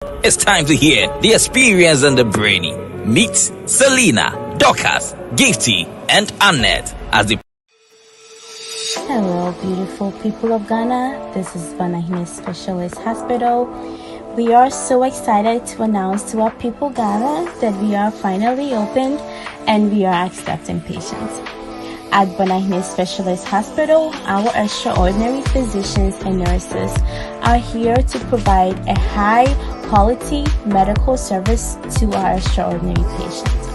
It's time to hear the experience and the brainy. Meet Selena, Dorcas, Gifty, and Annette as the Hello, beautiful people of Ghana. This is Banahine Specialist Hospital. We are so excited to announce to our people Ghana that we are finally opened and we are accepting patients. At Banahine Specialist Hospital, our extraordinary physicians and nurses are here to provide a high quality medical service to our extraordinary patients.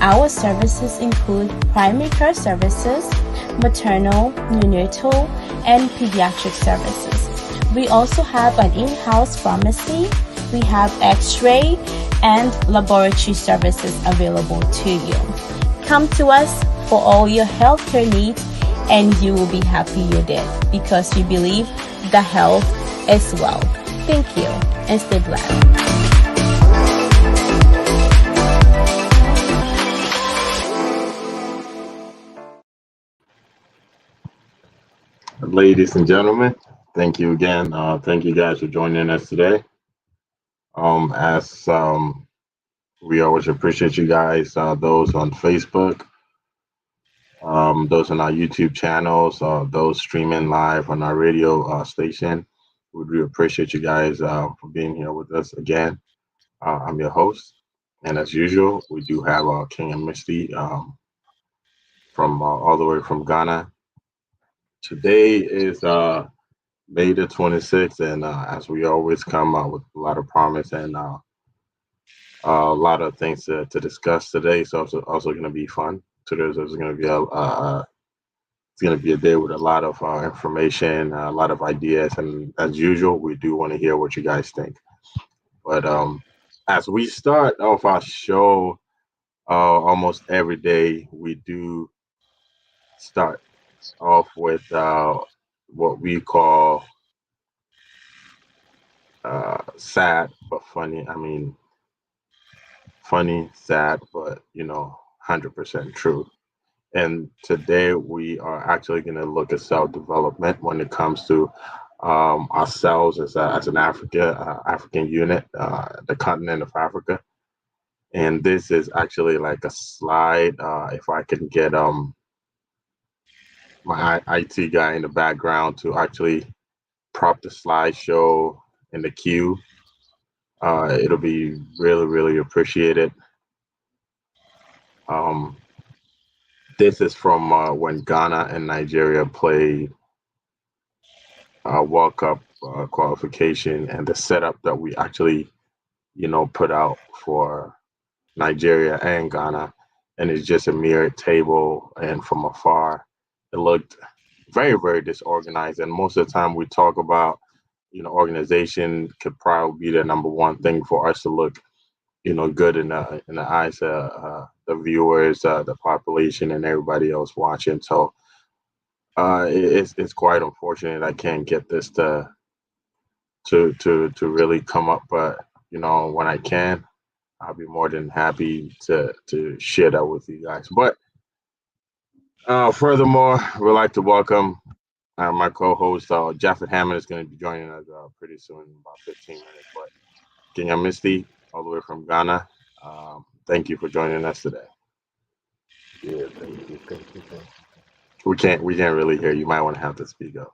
Our services include primary care services, maternal, neonatal, and pediatric services. We also have an in-house pharmacy. We have x-ray and laboratory services available to you. Come to us for all your healthcare needs and you will be happy you did because we believe the health is wealth. Thank you and stay blessed. Ladies and gentlemen, thank you again. Thank you guys for joining us today. As we always appreciate you guys, those on Facebook, those on our YouTube channels, those streaming live on our radio station. We really appreciate you guys for being here with us again. I'm your host, and as usual, we do have King and Misty from all the way from Ghana. Today is May the 26th, and as we always come with a lot of promise and a lot of things to discuss today. So it's also going to be fun. Today's going to be it's going to be a day with a lot of information, a lot of ideas, and as usual, we do want to hear what you guys think. But as we start off our show, almost every day we do start off with what we call sad but funny. I mean, funny, sad, but 100% true. And today we are actually going to look at self development when it comes to ourselves as an African unit, the continent of Africa. And this is actually like a slide. If I can get my IT guy in the background to actually prop the slideshow in the queue, it'll be really, really appreciated. Um, this is from when Ghana and Nigeria played World Cup qualification and the setup that we actually, put out for Nigeria and Ghana. And it's just a mirrored table. And from afar, it looked very, very disorganized. And most of the time we talk about, organization could probably be the number one thing for us to look good in the eyes of the viewers, the population, and everybody else watching. So it's quite unfortunate I can't get this to really come up, but when I can, I'll be more than happy to share that with you guys. But furthermore, we'd like to welcome my co-host Jaffet Hammond is going to be joining us pretty soon, in about 15 minutes. But King and Misty, all the way from Ghana. Thank you for joining us today. Yeah, thank you, thank you, thank you. We can't really hear you. You might want to have to speak up.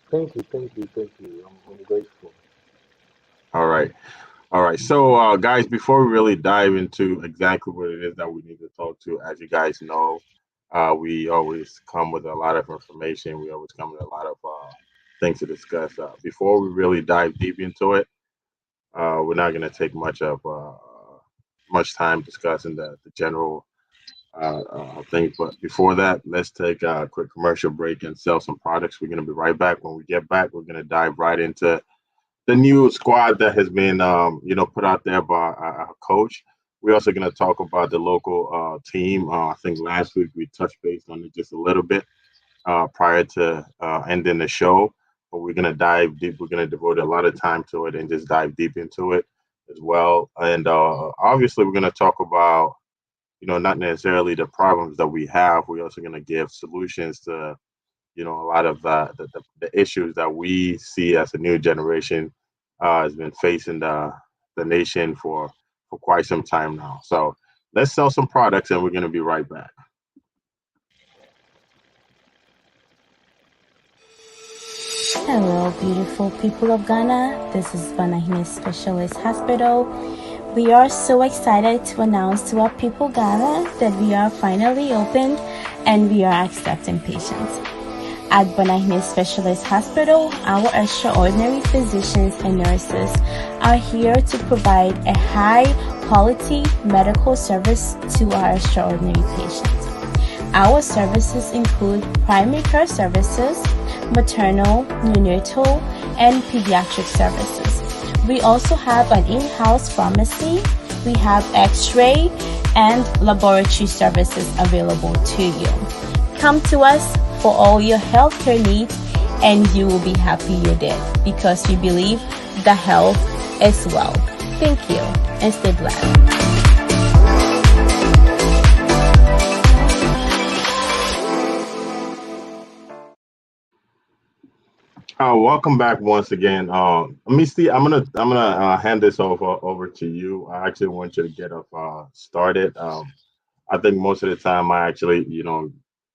Thank you, thank you, thank you. I'm grateful. All right. All right. So guys, before we really dive into exactly what it is that we need to talk to, as you guys know, we always come with a lot of information. We always come with a lot of things to discuss. Before we really dive deep into it, we're not going to take much time discussing the general things. But before that, let's take a quick commercial break and sell some products. We're going to be right back. When we get back, we're going to dive right into the new squad that has been, put out there by our coach. We're also going to talk about the local team. I think last week we touched base on it just a little bit prior to ending the show. But we're going to dive deep. We're going to devote a lot of time to it and just dive deep into it as well. And obviously, we're going to talk about, not necessarily the problems that we have. We're also going to give solutions to, a lot of the issues that we see as a new generation has been facing the nation for quite some time now. So let's sell some products, and we're going to be right back. Hello, beautiful people of Ghana. This is Banahine Specialist Hospital. We are so excited to announce to our people Ghana that we are finally opened and we are accepting patients. At Banahine Specialist Hospital, our extraordinary physicians and nurses are here to provide a high quality medical service to our extraordinary patients. Our services include primary care services, maternal, neonatal, and pediatric services. We also have an in-house pharmacy. We have x-ray and laboratory services available to you. Come to us for all your healthcare needs and you will be happy you did because we believe the health is wealth. Thank you and stay blessed. Welcome back once again. Misty, I'm gonna hand this over to you. I actually want you to get us started. I think most of the time I actually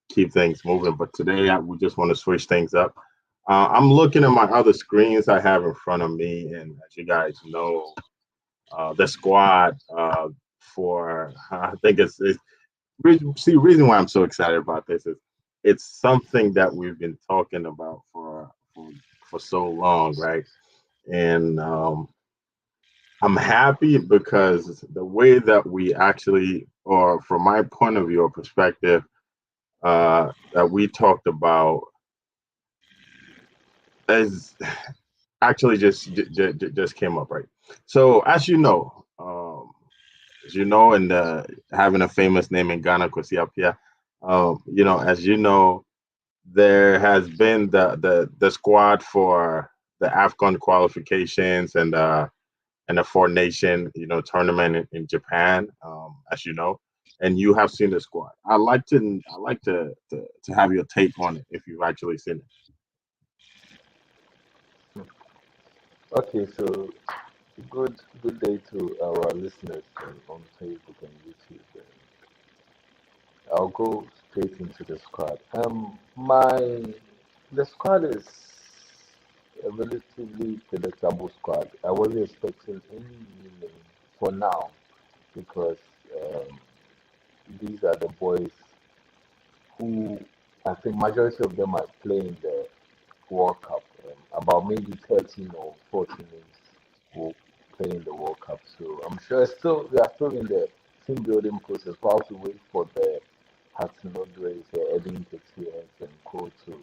keep things moving, but today we just want to switch things up. I'm looking at my other screens I have in front of me, and as you guys know, the squad for I think it's see reason why I'm so excited about this is it's something that we've been talking about for so long, right? And I'm happy because the way that we actually, or from my point of view or perspective, that we talked about is actually just came up, right? So as you know, and having a famous name in Ghana, Kwesi, as you know, there has been the squad for the AFCON qualifications and the Four Nation tournament in Japan, as you know, and you have seen the squad. I like to have your take on it if you've actually seen it. Okay, so good day to our listeners on Facebook and YouTube. I'll go straight into the squad. My the squad is a relatively predictable squad. I wasn't expecting any new name for now because um, these are the boys who I think majority of them are playing the World Cup. About maybe 13 or 14 names will play in the World Cup. So I'm sure we are still in the team building process. We'll have to wait for the Hudson Odres, Edin Ketia, and Co to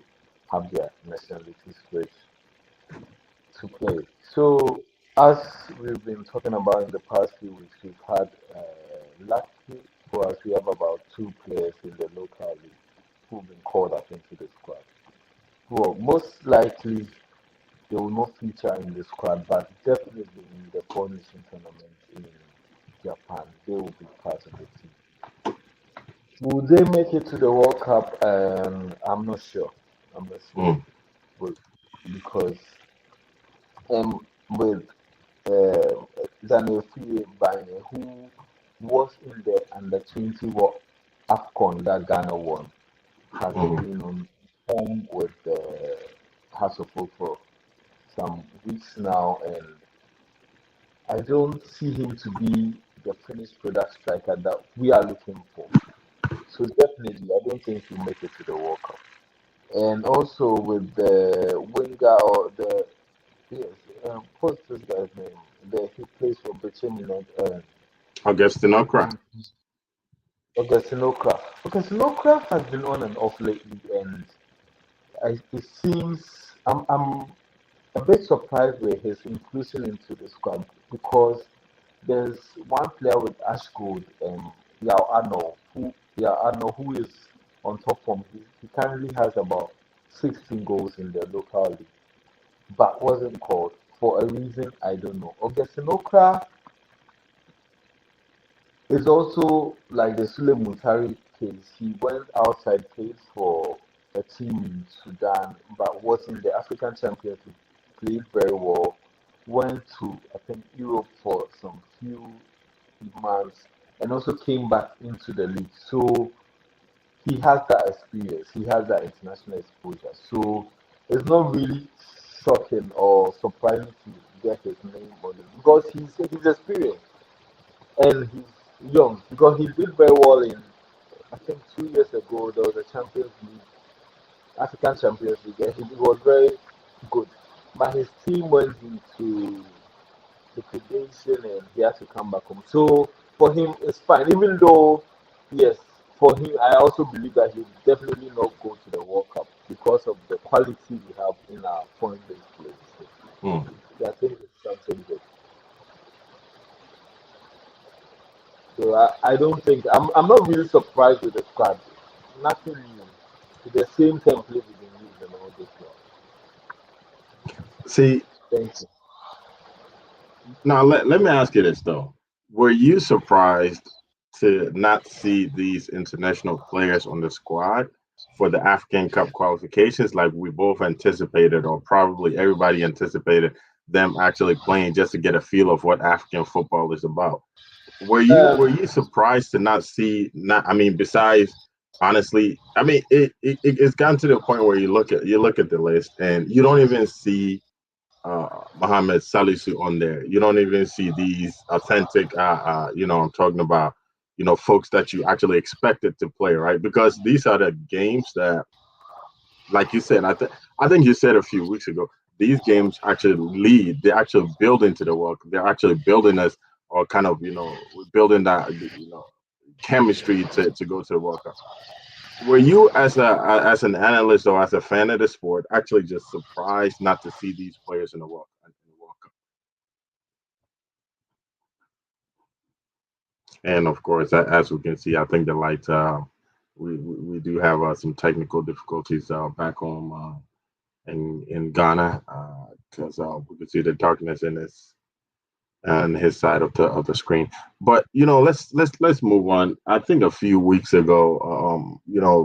have their nationality switch to play. So as we've been talking about in the past few weeks, we've had lucky for us, we have about two players in the local league who've been called up into the squad. Well, most likely they will not feature in the squad, but definitely in the Four Nation tournament in Japan, they will be part of the team. Will they make it to the World Cup? I'm not sure. I'm not sure. Mm. But because with uh, Daniel Fie Bane, who was in the under 20 AFCON that Ghana won, has Mm. been on home with the Hasselhoff for some weeks now, and I don't see him to be the finished product striker that we are looking for. So definitely, I don't think he'll make it to the World Cup. And also with the winger or the yes, what's this guy's name? He plays for Britain, Augustine Okra. um, Augustine Okra. Augustine Okra has been on and off lately, and it seems I'm a bit surprised with his inclusion into the squad because there's one player with Ash Gold, Yao Ano, who is on top form. He currently has about 16 goals in the local league, but wasn't called for a reason I don't know. Augustine Okra is also like the Sule Muntari case. He went outside, played for a team in Sudan, but was in the African Championship, played very well, went to, I think, Europe for some few months and also came back into the league. So he has that experience, he has that international exposure. So it's not really shocking or surprising to get his name on it because he's experienced and he's young because he did very well in, I think, 2 years ago there was a Champions League, African Champions League, and he was very good. But his team went into liquidation and he has to come back home. So for him, it's fine. Even though, yes, for him, I also believe that he will definitely not go to the World Cup because of the quality we have in our foreign-based players. Mm. I think it's something good. So I don't think I'm not really surprised with the squad. Nothing new. It's the same template we've been using all this while. See, Thank you. now let me ask you this though. Were you surprised to not see these international players on the squad for the African Cup qualifications like we both anticipated, or probably everybody anticipated them actually playing just to get a feel of what African football is about? Were you surprised to not see, not, I mean, besides, honestly, I mean, it's gotten to the point where you look at the list and you don't even see Mohamed Salisu on there. You don't even see these authentic, I'm talking about, folks that you actually expected to play, right? Because these are the games that, like you said, I think you said a few weeks ago, these games actually lead. They actually build into the World Cup. They're actually building us, or kind of, building that, chemistry to go to the World Cup. Were you, as an analyst or as a fan of the sport, actually just surprised not to see these players in the World Cup? And of course, as we can see, I think the lights. We do have some technical difficulties back home in Ghana, because we can see the darkness in this on his side of the screen. But let's move on. I think a few weeks ago,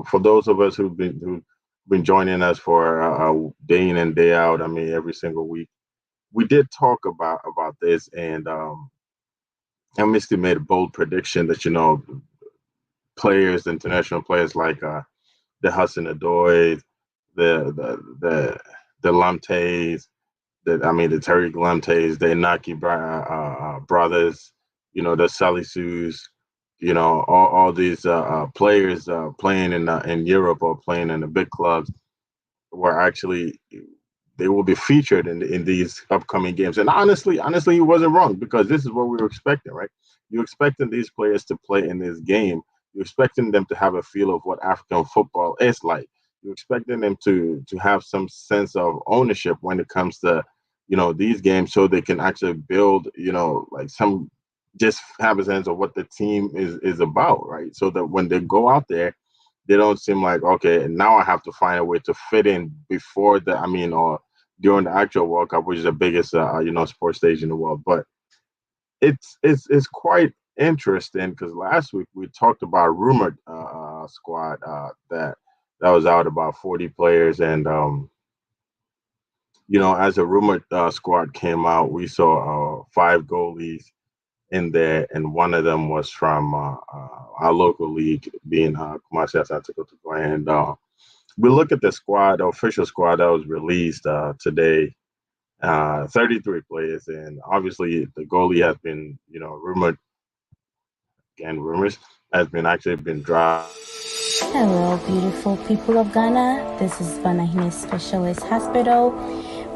for those of us who've been joining us for day in and day out, I mean every single week, we did talk about this, and Misty made a bold prediction that players, international players like the Hudson Odoi, the Lamtes, the Terry Lamtes, the Inaki brothers, the Salisus, all these players playing in Europe or playing in the big clubs were actually, they will be featured in these upcoming games. And honestly, he wasn't wrong, because this is what we were expecting, right? You're expecting these players to play in this game. You're expecting them to have a feel of what African football is like. You're expecting them to have some sense of ownership when it comes to, these games, so they can actually build, like some, just have a sense of what the team is about, right? So that when they go out there, they don't seem like, okay, now I have to find a way to fit in before or during the actual World Cup, which is the biggest, sports stage in the world. But it's quite interesting, because last week we talked about a rumored squad that was out, about 40 players, and as a rumored squad came out, we saw 5 goalies in there, and one of them was from our local league, being Kumasi Asante Kotoko. And we look at the squad, the official squad that was released today. 33 players, and obviously the goalie has been, rumored. Again, rumors has been actually been dropped. Hello, beautiful people of Ghana. This is Banahine Specialist Hospital.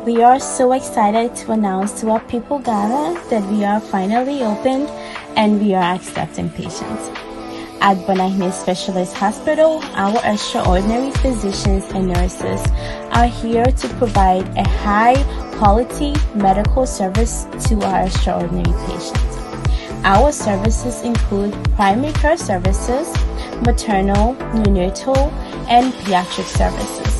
We are so excited to announce to our people Ghana that we are finally opened, and we are accepting patients. At Banahine Specialist Hospital, our extraordinary physicians and nurses are here to provide a high-quality medical service to our extraordinary patients. Our services include primary care services, maternal, neonatal, and pediatric services.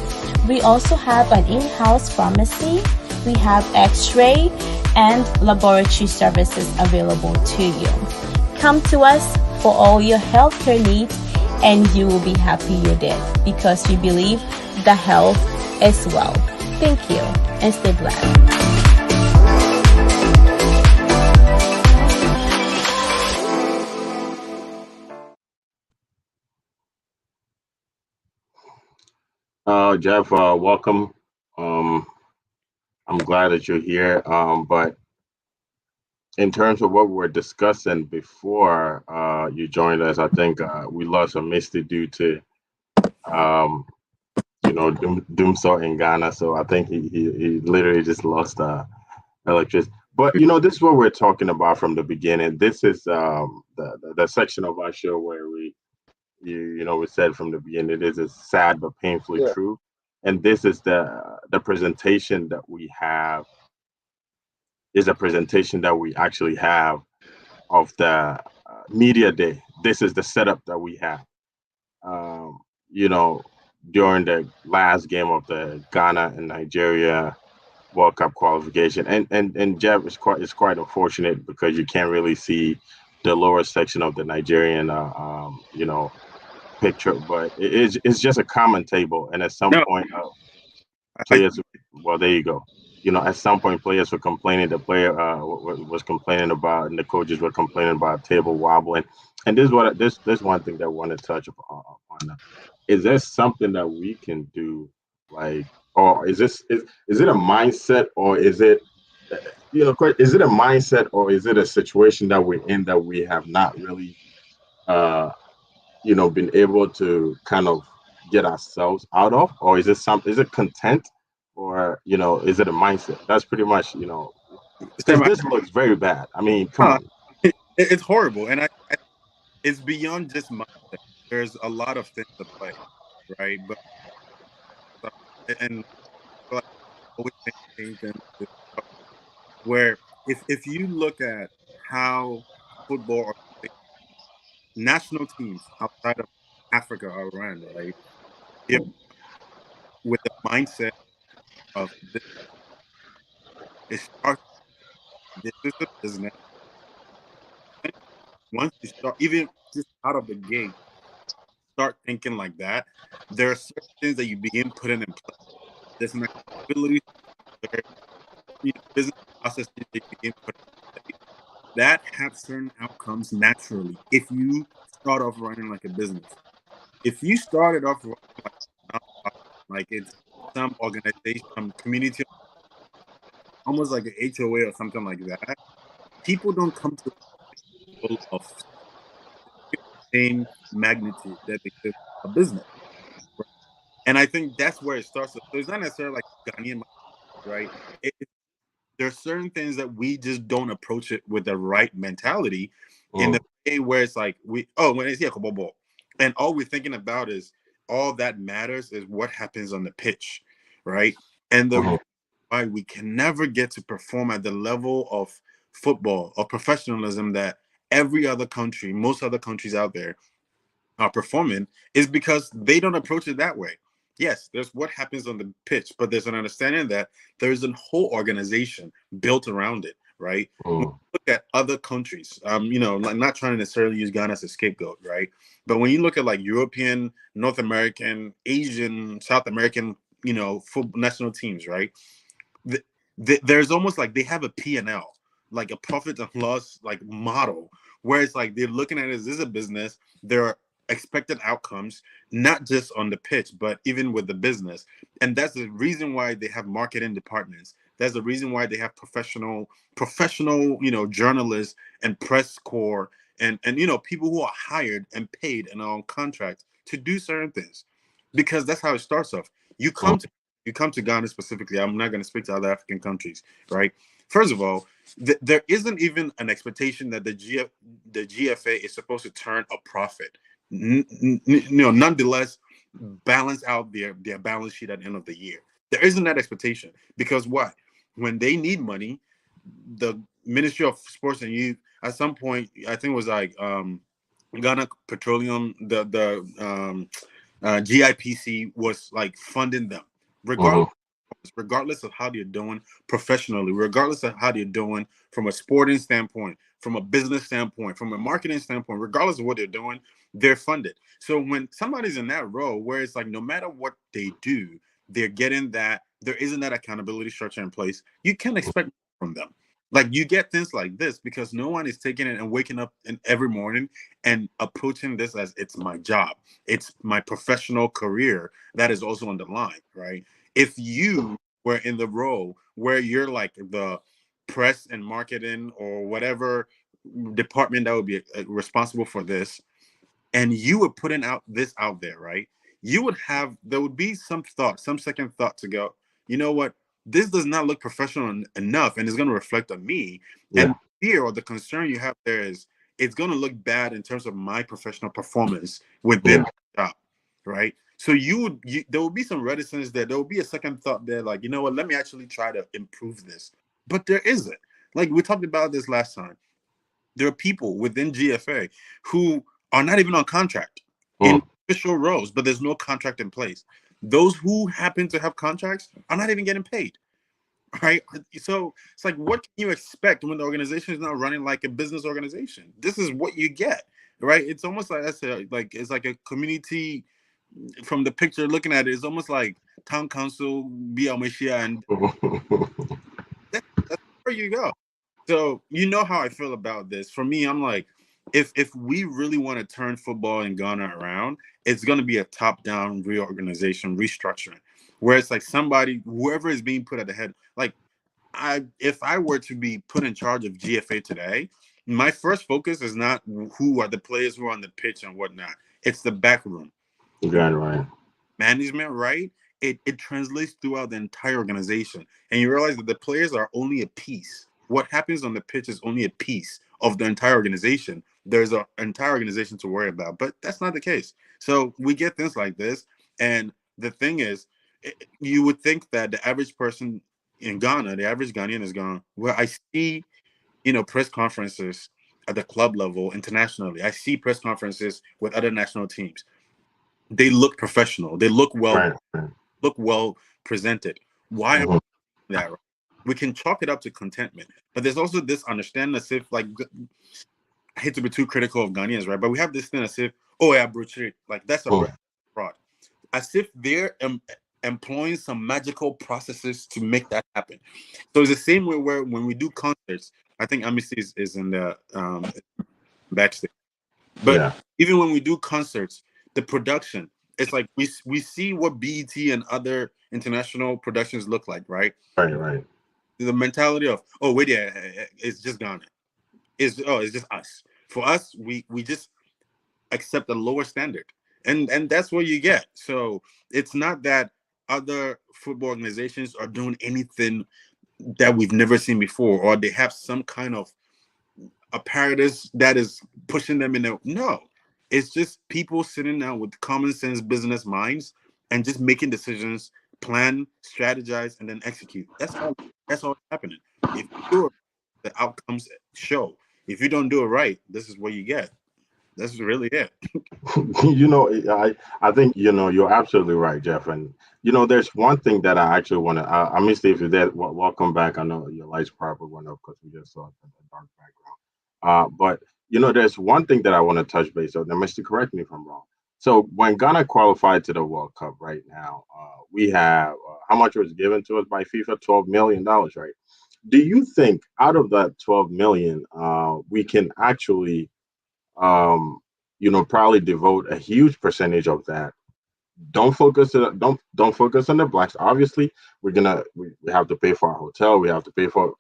We also have an in-house pharmacy. We have x-ray and laboratory services available to you. Come to us for all your healthcare needs, and you will be happy you did, because we believe the health is wealth. Thank you, and stay blessed. Jeff, welcome. Um, I'm glad that you're here. But in terms of what we were discussing before you joined us, I think we lost a Misty due to um, Doomsaw in Ghana. So I think he literally just lost electricity. But this is what we're talking about from the beginning. This is the section of our show where we said from the beginning it is sad but painfully Yeah, true, and this is the presentation that we have is a presentation that we actually have of the media day. This is the setup that we have. Um, you know, during the last game of the Ghana and Nigeria World Cup qualification, and Jeff is quite unfortunate because you can't really see the lower section of the Nigerian picture, but it's just a common table, and at some No, point, I players. Well, there you go. At some point, players were complaining. The player was complaining about, and the coaches were complaining about table wobbling. And this one thing that I want to touch upon. Is there something that we can do, like, or is it a mindset, or is it is it a mindset, or is it a situation that we're in that we have not really uh been able to kind of get ourselves out of, or is it content, or is it a mindset? That's pretty much because Sam, this looks very bad. I mean, come uh, on. it's horrible, and it's beyond just mindset. There's a lot of things to play, right? But uh, and like always saying things where if you look at how football or national teams outside of Africa are run, right? If with the mindset of this, it starts. This is a business. Once you start, even just out of the gate, start thinking like that, there are certain things that you begin putting in place. There's an accountability, there, business processes that you begin putting in place that have certain outcomes naturally. If you start off running like a business, if you started off running like it's some organization, some community, almost like an HOA or something like that, people don't come to a level of same magnitude that they could a business. Right? And I think that's where it starts. So it's not necessarily like Ghanaian, right? There are certain things that we just don't approach it with the right mentality in the Mm, way where it's like when it's yeah, ball, and all we're thinking about is all that matters is what happens on the pitch, right? And the mhm, reason why we can never get to perform at the level of football or professionalism that every other country, most other countries out there are performing is because they don't approach it that way. Yes, there's what happens on the pitch, but there's an understanding that there's a whole organization built around it, right? When mm, you look at other countries, like not trying to necessarily use Ghana as a scapegoat, right? But when you look at like European, North American, Asian, South American, football national teams, right? The, there's almost like they have a P&L, like a profit and loss like model, where it's like they're looking at it as this is a business. There are expected outcomes, not just on the pitch, but even with the business. And that's the reason why they have marketing departments. That's the reason why they have professional, journalists and press corps and people who are hired and paid and are on contract to do certain things. Because that's how it starts off. You mm, come to you come to Ghana specifically. I'm not going to speak to other African countries, right? First of all, there isn't even an expectation that the GFA is supposed to turn a profit. Nonetheless, balance out their balance sheet at the end of the year. There isn't that expectation because what? When they need money, the Ministry of Sports and Youth at some point, I think it was like Ghana Petroleum, the GIPC was like funding them, regardless mhm, regardless of how they're doing professionally, regardless of how they're doing from a sporting standpoint, from a business standpoint, from a marketing standpoint, regardless of what they're doing, they're funded. So when somebody's in that role where it's like no matter what they do, they're getting that there isn't that accountability structure in place, you can expect from them. Like you get things like this because no one is taking it and waking up in every morning and approaching this as it's my job. It's my professional career that is also on the line, right? If you were in the role where you're like the press and marketing or whatever department that would be responsible for this, and you were putting out this out there, right? You would have there would be some thought, some second thought to go, you know what? This does not look professional enough, and it's going to reflect on me. Yeah. And fear or the concern you have there is it's going to look bad in terms of my professional performance within Yeah. the job, right? So there will be some reticence there. There will be a second thought there, like, you know what? Let me actually try to improve this. But there isn't. Like we talked about this last time, there are people within GFA who are not even on contract in Mm. official roles, but there's no contract in place. Those who happen to have contracts are not even getting paid, right? So it's like, what can you expect when the organization is not running like a business organization? This is what you get, right? It's almost like I said, like it's like a community. From the picture looking at it, it's almost like town council, Biamashia, and that's where you go. So you know how I feel about this. For me, I'm like, if we really want to turn football in Ghana around, it's going to be a top-down reorganization, restructuring, where it's like somebody, whoever is being put at the head. Like, if I were to be put in charge of GFA today, my first focus is not who are the players who are on the pitch and whatnot. It's the back room You got it right. management, right? It translates throughout the entire organization, and you realize that the players are only a piece. What happens on the pitch is only a piece of the entire organization. There's an entire organization to worry about, but that's not the case. So we get things like this, and the thing is, you would think that the average person in Ghana, the average Ghanaian is gone. Well, I see, press conferences at the club level internationally. I see press conferences with other national teams. They look professional. They Right. Right. look well presented. Why are Mhm. we doing that? Right? We can chalk it up to contentment, but there's also this understanding as if, like, I hate to be too critical of Ghanaians, right? But we have this thing as if, oh yeah, butchery, like that's a Mm. fraud, as if they're employing some magical processes to make that happen. So it's the same way where when we do concerts, I think Amici is in the backstage. But Yeah. even when we do concerts, the production, it's like we see what BET and other international productions look like, right? Right. Right. The mentality of, oh wait, yeah, it's just Ghana. It's just us. For us, we just accept a lower standard, and that's what you get. So it's not that other football organizations are doing anything that we've never seen before, or they have some kind of apparatus that is pushing them in the no. It's just people sitting down with common sense business minds and just making decisions, plan, strategize, and then execute. That's all happening. If you do it, the outcomes show. If you don't do it right, this is what you get. That's really it. you know, I think you're absolutely right, Jeff. And there's one thing that I actually want to. I mean, Steve, if that welcome back. I know your lights probably went up because we just saw the dark background. But there's one thing that I want to touch base on. Now, Mr. Correct me if I'm wrong. So when Ghana qualified to the World Cup right now, we have how much was given to us by FIFA? $12 million, right? Do you think out of that 12 million, we can actually um, probably devote a huge percentage of that. Don't focus on the blacks. Obviously, we have to pay for our hotel. We have to pay for.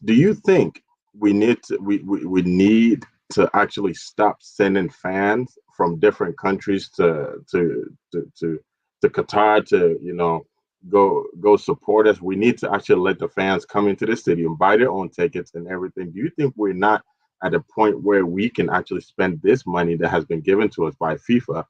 Do you think we need to actually stop sending fans from different countries to Qatar to go support us? We need to actually let the fans come into the stadium, buy their own tickets and everything. Do you think we're not at a point where we can actually spend this money that has been given to us by FIFA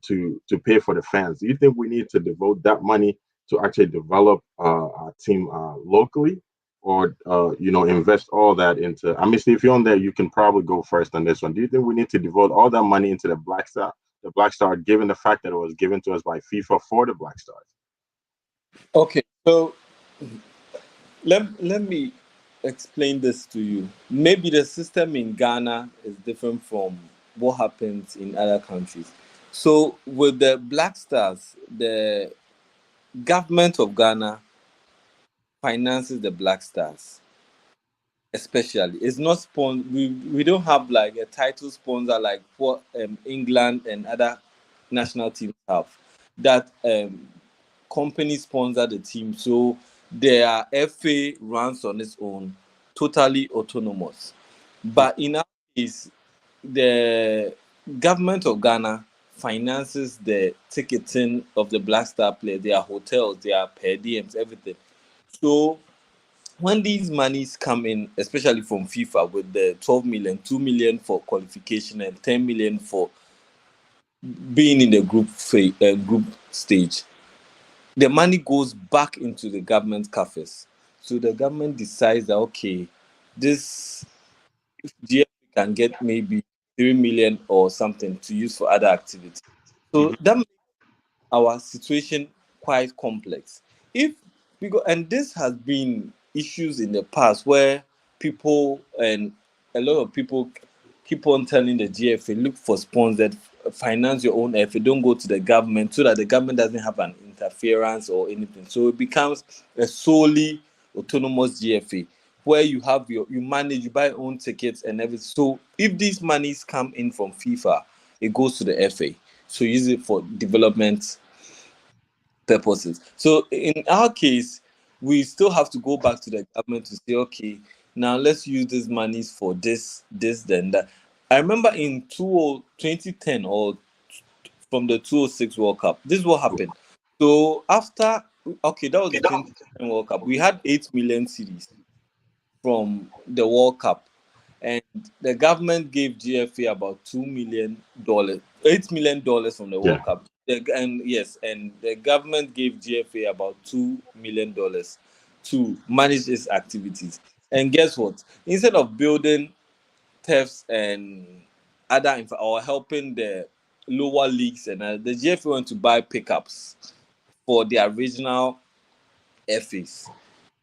to pay for the fans? Do you think we need to devote that money to actually develop our team locally, or invest all that into? I mean, if you're on there, you can probably go first on this one. Do you think we need to devote all that money into the Black Star, given the fact that it was given to us by FIFA for the Black Stars? Okay, so let me explain this to you. Maybe the system in Ghana is different from what happens in other countries. So with the Black Stars, the government of Ghana finances the Black Stars. especially. It's not we don't have like a title sponsor like what England and other national teams have. That company sponsor the team, so their FA runs on its own, totally autonomous. But in our case, the government of Ghana finances the ticketing of the Black Star players, their hotels, their per diems, everything. So when these monies come in, especially from FIFA with the 12 million, 2 million for qualification and 10 million for being in the group stage, the money goes back into the government coffers. So the government decides that, okay, this GFA can get maybe 3 million or something to use for other activities. So that makes our situation quite complex. If we go, and this has been issues in the past where people and a lot of people keep on telling the GFA, look for sponsors, finance your own effort, don't go to the government, so that the government doesn't have an interference or anything. So it becomes a solely autonomous GFA where you manage, you buy your own tickets and everything. So if these monies come in from FIFA, it goes to the FA. So use it for development purposes. So in our case, we still have to go back to the government to say, okay, now let's use these monies for this, then that. I remember in 2010 or from the 2006 World Cup, this is what happened. So after, okay, that was the 2010 World Cup. We had 8 million cedis from the World Cup, and the government gave GFA about $2 million, $8 million from the World Cup. And the government gave GFA about $2 million to manage its activities. And guess what? Instead of building thefts and other or helping the lower leagues, and the GFA went to buy pickups for their regional FAs.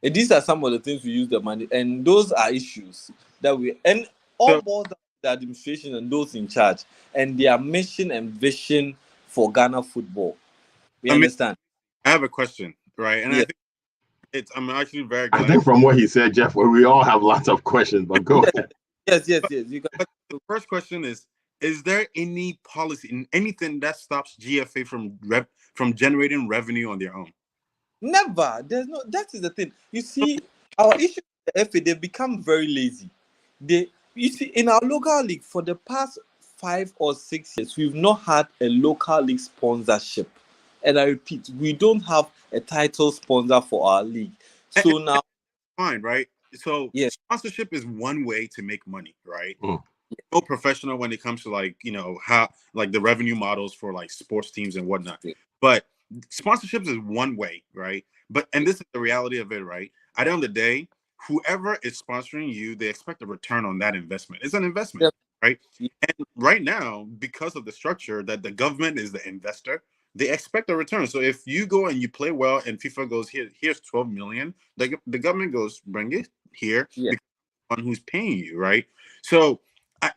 And these are some of the things we use the money, and those are issues that all boils down to the administration and those in charge and their mission and vision for Ghana football. Understand? I have a question, right? And I think I'm actually very glad. I think from what he said, Jeff, we all have lots of questions, but go. Yes. You but the first question is there any policy in anything that stops GFA from generating revenue on their own? Never. There's no. That is the thing. You see, our issue with the FA, they've become very lazy. You see, in our local league for the past 5 or 6 years, we've not had a local league sponsorship. And I repeat, we don't have a title sponsor for our league. So now, fine, right? So sponsorship is one way to make money, right? Mm. So professional when it comes to how the revenue models for like sports teams and whatnot. Yeah. But sponsorships is one way, right? And this is the reality of it, right? At the end of the day, whoever is sponsoring you, they expect a return on that investment. It's an investment, right? Yeah. And right now, because of the structure that the government is the investor, they expect a return. So if you go and you play well and FIFA goes, here's 12 million, the government goes, bring it here, because the one who's paying you, right? So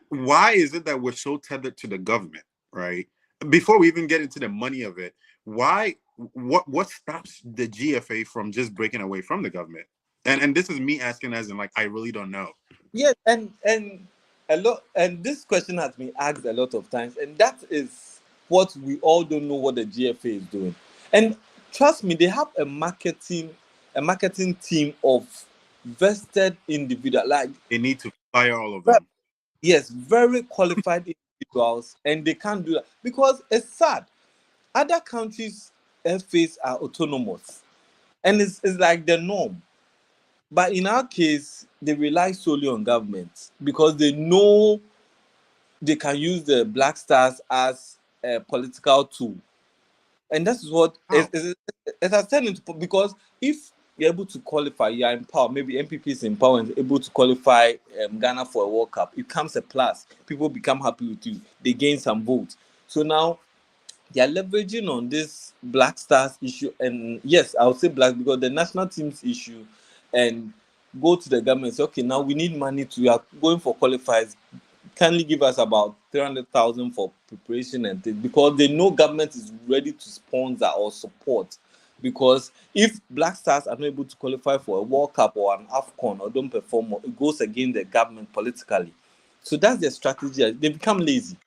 why is it that we're so tethered to the government, right? Before we even get into the money of it, what stops the GFA from just breaking away from the government? And this is me asking as in I really don't know. Yes, and a lot, and this question has been asked a lot of times, and that is what we all don't know what the GFA is doing. And trust me, they have a marketing team of vested individuals. Like they need to fire all of them. Yes, very qualified individuals, and they can't do that because it's sad. Other countries' FAs are autonomous, and it's like the norm. But in our case, they rely solely on government because they know they can use the Black Stars as a political tool. And that's what it has turned into, because if you're able to qualify, you're in power, maybe MPP is in power and able to qualify Ghana for a World Cup, it comes a plus. People become happy with you. They gain some votes. So now they are leveraging on this Black Stars issue. And yes, I would say Black because the national team's issue, and go to the government and say, okay, now we need money we are going for qualifiers. Kindly give us about 300,000 for preparation and things, because they know government is ready to sponsor or support because if Black Stars are not able to qualify for a World Cup or an AFCON or don't perform, it goes against the government politically. So that's their strategy. They become lazy.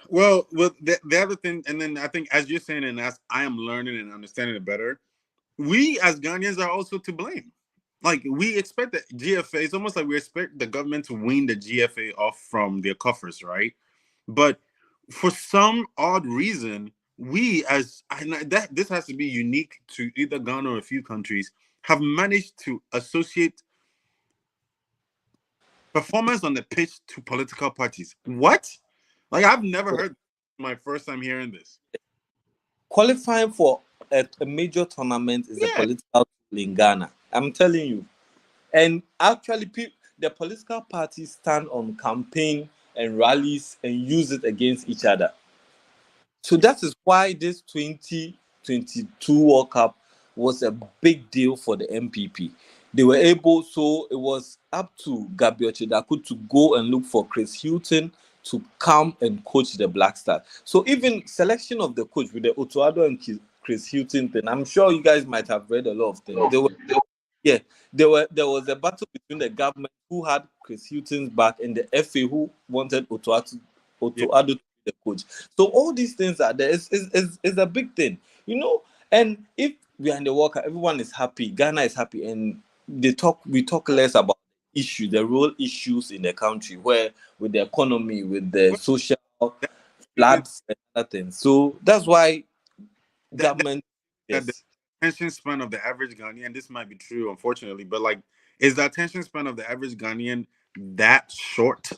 Well, the other thing, and then I think as you're saying, and as I am learning and understanding it better, we as Ghanaians are also to blame. Like we expect the GFA, it's almost like we expect the government to wean the GFA off from their coffers, right? But for some odd reason, we as and that this has to be unique to either Ghana or a few countries, have managed to associate performance on the pitch to political parties. What? Like I've never heard my first time hearing this. Qualifying for a major tournament is a Yeah. political tool in Ghana. I'm telling you. And actually, the political parties stand on campaign and rallies and use it against each other. So that is why this 2022 World Cup was a big deal for the MPP. They were able, so it was up to Gabriel Chidaku to go and look for Chris Hilton to come and coach the Black Stars. So even selection of the coach with the Otuado and Chris Hilton thing, I'm sure you guys might have read a lot of things. There was a battle between the government who had Chris Hilton's back and the FA who wanted Otuado to be the coach. So all these things are there. It's a big thing, you know. And if we are in the World Cup, everyone is happy. Ghana is happy, and we talk less about issues, the real issues in the country, where with the economy, with the social That reason floods and other things. So that's why that government, the yes. attention span of the average Ghanaian, this might be true, unfortunately, but like, is the attention span of the average Ghanaian that short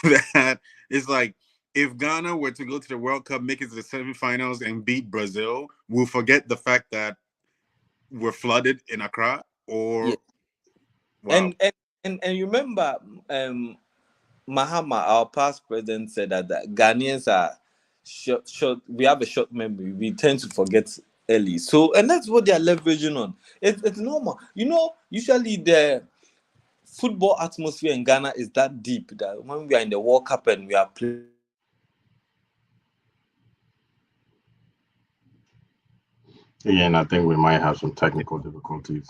that it's like if Ghana were to go to the World Cup, make it to the semifinals, and beat Brazil, we'll forget the fact that we're flooded in Accra? Or Yeah. wow, And you remember Mahama, our past president, said that Ghanaians are short. We have a short memory. We tend to forget early. So, and that's what they are leveraging on. It's normal. You know, usually the football atmosphere in Ghana is that deep that when we are in the World Cup and we are playing, Yeah, and I think we might have some technical difficulties.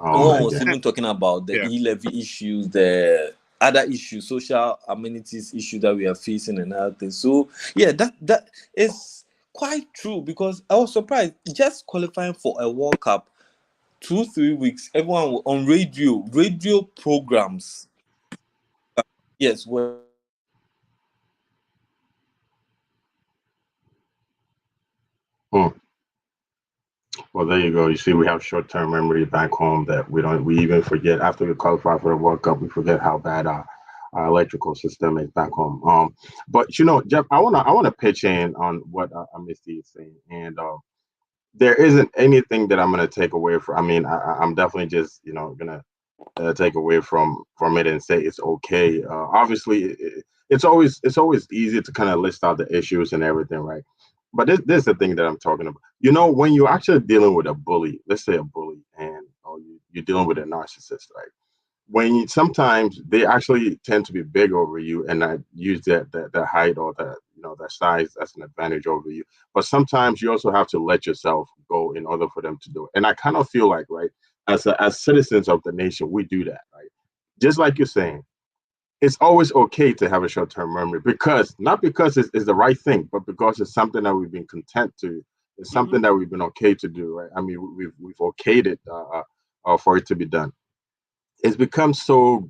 no one was Again. even talking about the yeah. e-levy issues, the other issues, social amenities issues that we are facing and other things. So yeah, that is quite true because I was surprised just qualifying for a World Cup 2-3 weeks, everyone on radio programs. Yes, well, Hmm. Well, there you go. You see, we have short-term memory back home that we even forget after we qualify for the World Cup. We forget how bad our electrical system is back home. But Jeff, I wanna pitch in on what Misty is saying, and there isn't anything that I'm gonna take away from. I mean, I'm definitely just gonna take away from it and say it's okay. Obviously, it's always easy to kind of list out the issues and everything, right? But this is the thing that I'm talking about. When you're actually dealing with a bully, let's say a bully, and you're dealing with a narcissist, right? Sometimes they actually tend to be big over you and not use that height or that size as an advantage over you. But sometimes you also have to let yourself go in order for them to do it. And I kind of feel like, right, as citizens of the nation, we do that, right? Just like you're saying, it's always okay to have a short-term memory because not because it's the right thing, but because it's something that we've been content to. It's something that we've been okay to do, right? I mean, we've okayed it for it to be done. It's become so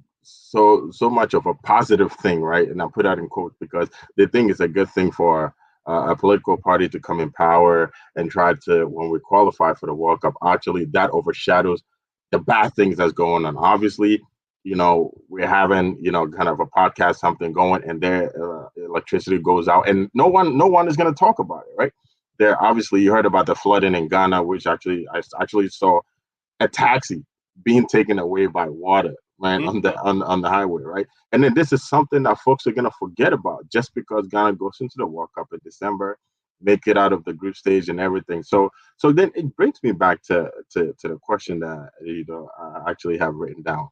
much of a positive thing, right? And I put that in quotes because they think it's a good thing for a political party to come in power and try to, when we qualify for the World Cup, actually that overshadows the bad things that's going on. Obviously, we're having kind of a podcast, something going, and their electricity goes out, and no one is going to talk about it, right? There, obviously, you heard about the flooding in Ghana, which I actually saw a taxi being taken away by water, right, Mhm. on the highway, right? And then this is something that folks are gonna forget about just because Ghana goes into the World Cup in December, make it out of the group stage and everything. So then it brings me back to the question that I actually have written down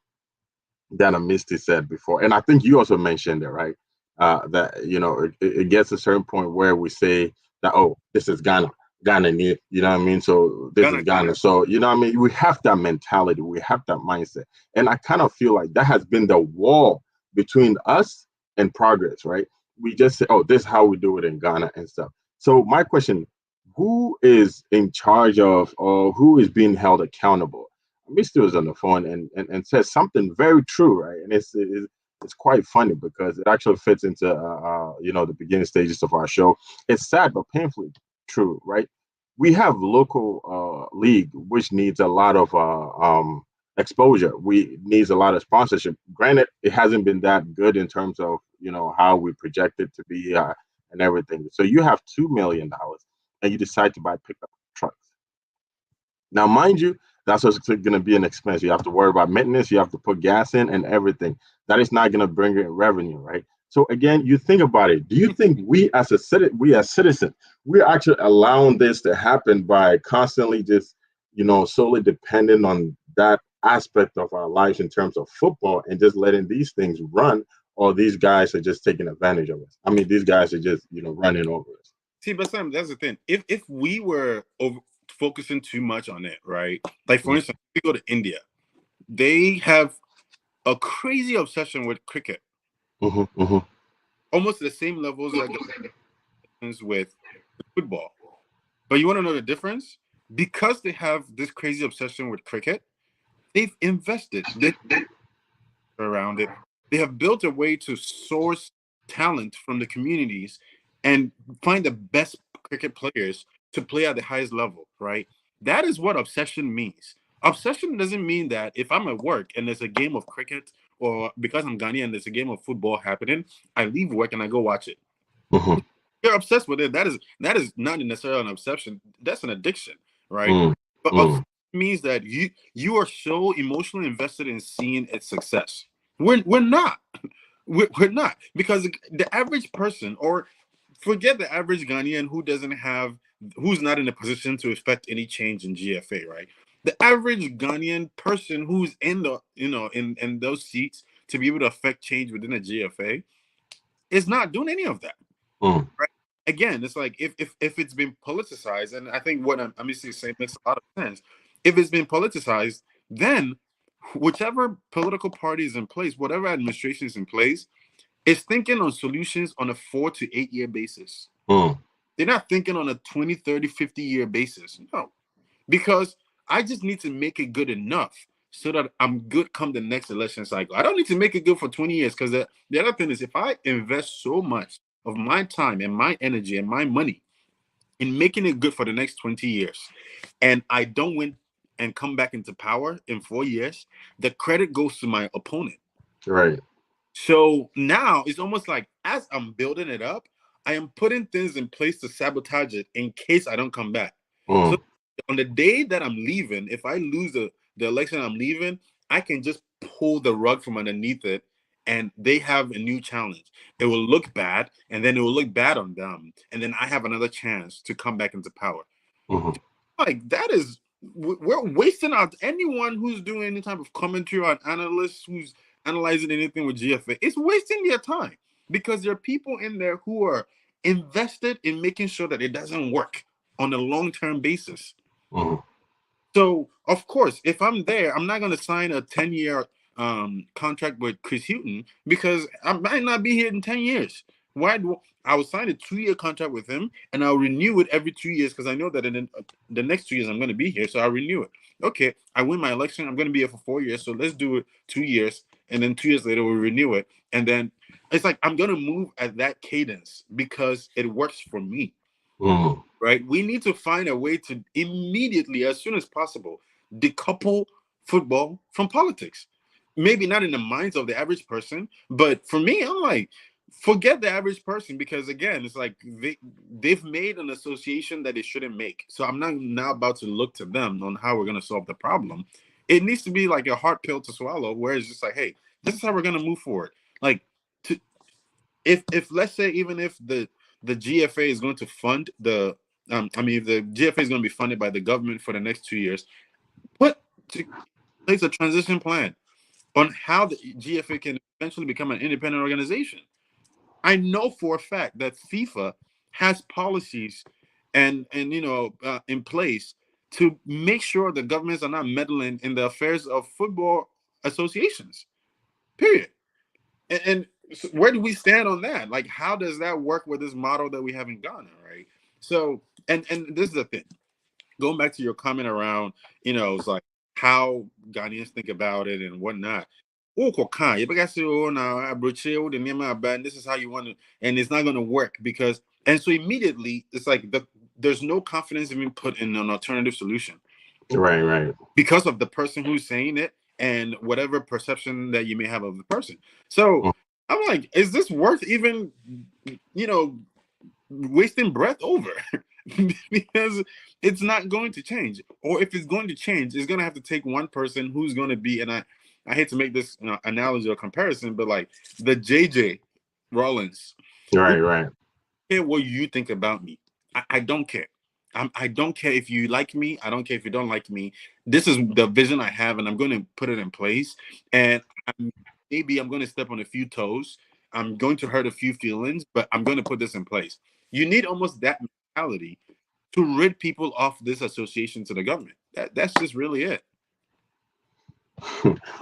that Misty said before, and I think you also mentioned it, right? That it gets a certain point where we say that, oh, this is Ghana. Ghana, you know what I mean? So this Ghana, is Ghana. So, you know what I mean? We have that mentality. We have that mindset. And I kind of feel like that has been the wall between us and progress, right? We just say, oh, this is how we do it in Ghana and stuff. So my question, who is in charge of or who is being held accountable? Mr. was on the phone and says something very true, right? And it's quite funny because it actually fits into the beginning stages of our show. It's sad but painfully true, right? We have local league which needs a lot of exposure. We needs a lot of sponsorship. Granted, it hasn't been that good in terms of how we project it to be and everything. So you have $2 million and you decide to buy pickup trucks. Now, mind you, that's what's going to be an expense. You have to worry about maintenance. You have to put gas in and everything. That is not going to bring in revenue, right? So again, you think about it. Do you think we as citizens, we're actually allowing this to happen by constantly just, solely dependent on that aspect of our lives in terms of football and just letting these things run, or these guys are just taking advantage of us? I mean, these guys are just, running over us. See, but Sam, that's the thing. If we were focusing too much on it, right? Like for instance, if we go to India, they have a crazy obsession with cricket, almost the same levels that goes with football. But you want to know the difference? Because they have this crazy obsession with cricket, they've invested around it. They have built a way to source talent from the communities and find the best cricket players to play at the highest level, right? That is what obsession means. Obsession doesn't mean that if I'm at work and there's a game of cricket, or because I'm Ghanaian, there's a game of football happening, I leave work and I go watch it. You're obsessed with it. That is not necessarily an obsession. That's an addiction, right? But obsession means that you are so emotionally invested in seeing its success. We're not. We're not, because the average person, or forget the average Ghanaian who's not in a position to affect any change in GFA, right? The average Ghanaian person who's in the in those seats to be able to affect change within a GFA is not doing any of that. Right? Again, it's like if it's been politicized, and I think what I'm saying makes a lot of sense. If it's been politicized, then whichever political party is in place, whatever administration is in place, is thinking on solutions on a 4 to 8 year basis. They're not thinking on a 20, 30, 50-year basis. No, because I just need to make it good enough so that I'm good come the next election cycle. I don't need to make it good for 20 years, because the other thing is, if I invest so much of my time and my energy and my money in making it good for the next 20 years, and I don't win and come back into power in 4 years, the credit goes to my opponent. Right. So now it's almost like, as I'm building it up, I am putting things in place to sabotage it in case I don't come back. So on the day that I'm leaving, if I lose the election I'm leaving, I can just pull the rug from underneath it, and they have a new challenge. It will look bad, and then it will look bad on them, and then I have another chance to come back into power. Like, that is, we're wasting out. Anyone who's doing any type of commentary or an analyst who's analyzing anything with GFA, it's wasting their time, because there are people in there who are invested in making sure that it doesn't work on a long-term basis. So, of course, if I'm there, I'm not going to sign a 10-year contract with Chris Hughton, because I might not be here in 10 years. I will sign a 2-year contract with him, and I'll renew it every 2 years, because I know that in the next 2 years I'm going to be here, so I'll renew it. Okay, I win my election, I'm going to be here for 4 years, so let's do it 2 years, and then 2 years later we'll renew it. And then it's like, I'm going to move at that cadence because it works for me. Right? We need to find a way to immediately, as soon as possible, decouple football from politics. Maybe not in the minds of the average person, but for me, I'm like, forget the average person, because again, it's like they've made an association that they shouldn't make. So I'm not now about to look to them on how we're going to solve the problem. It needs to be like a hard pill to swallow, where it's just like, hey, this is how we're going to move forward. Like, if let's say, even if the GFA is going to fund the if the GFA is going to be funded by the government for the next 2 years, put to place a transition plan on how the GFA can eventually become an independent organization. I know for a fact that FIFA has policies and in place to make sure the governments are not meddling in the affairs of football associations. Period. And so where do we stand on that? Like, how does that work with this model that we have in Ghana, right? So, and this is the thing. Going back to your comment around, it's like how Ghanaians think about it and whatnot. Oh, Kokan, you better say, oh, now this is how you want to, and it's not going to work because, and so immediately it's like there's no confidence in being put in an alternative solution. Right. Because of the person who's saying it and whatever perception that you may have of the person. So I'm like, is this worth even, wasting breath over? Because it's not going to change. Or if it's going to change, it's going to have to take one person who's going to be, and I hate to make this analogy or comparison, but like the JJ Rollins. Right. Care what you think about me. I don't care. I don't care if you like me. I don't care if you don't like me. This is the vision I have, and I'm going to put it in place. And maybe I'm going to step on a few toes. I'm going to hurt a few feelings, but I'm going to put this in place. You need almost that mentality to rid people off this association to the government. That's just really it.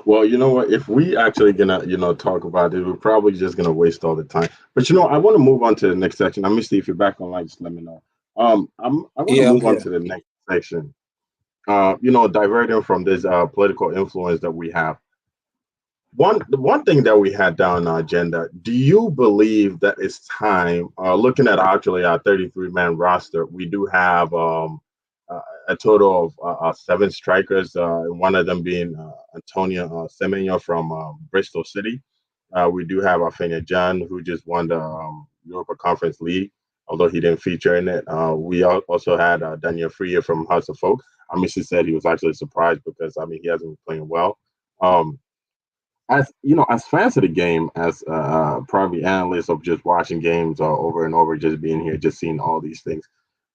Well, you know what? If we actually gonna, talk about it, we're probably just gonna waste all the time. But I want to move on to the next section. Let me see if you're back online. Just let me know. I want to Yeah, I'm move on here. to the next section. Diverting from this political influence that we have. The one thing that we had down on our agenda. Do you believe that it's time? Looking at actually our 33-man roster, we do have a total of 7 strikers. One of them being Antonio Semenyo from Bristol City. We do have Afenia John, who just won the Europa Conference League, although he didn't feature in it. We also had Daniel Freer from House of Folk. She said he was actually surprised because he hasn't been playing well. As as fans of the game, as probably analysts of just watching games over and over, just being here, just seeing all these things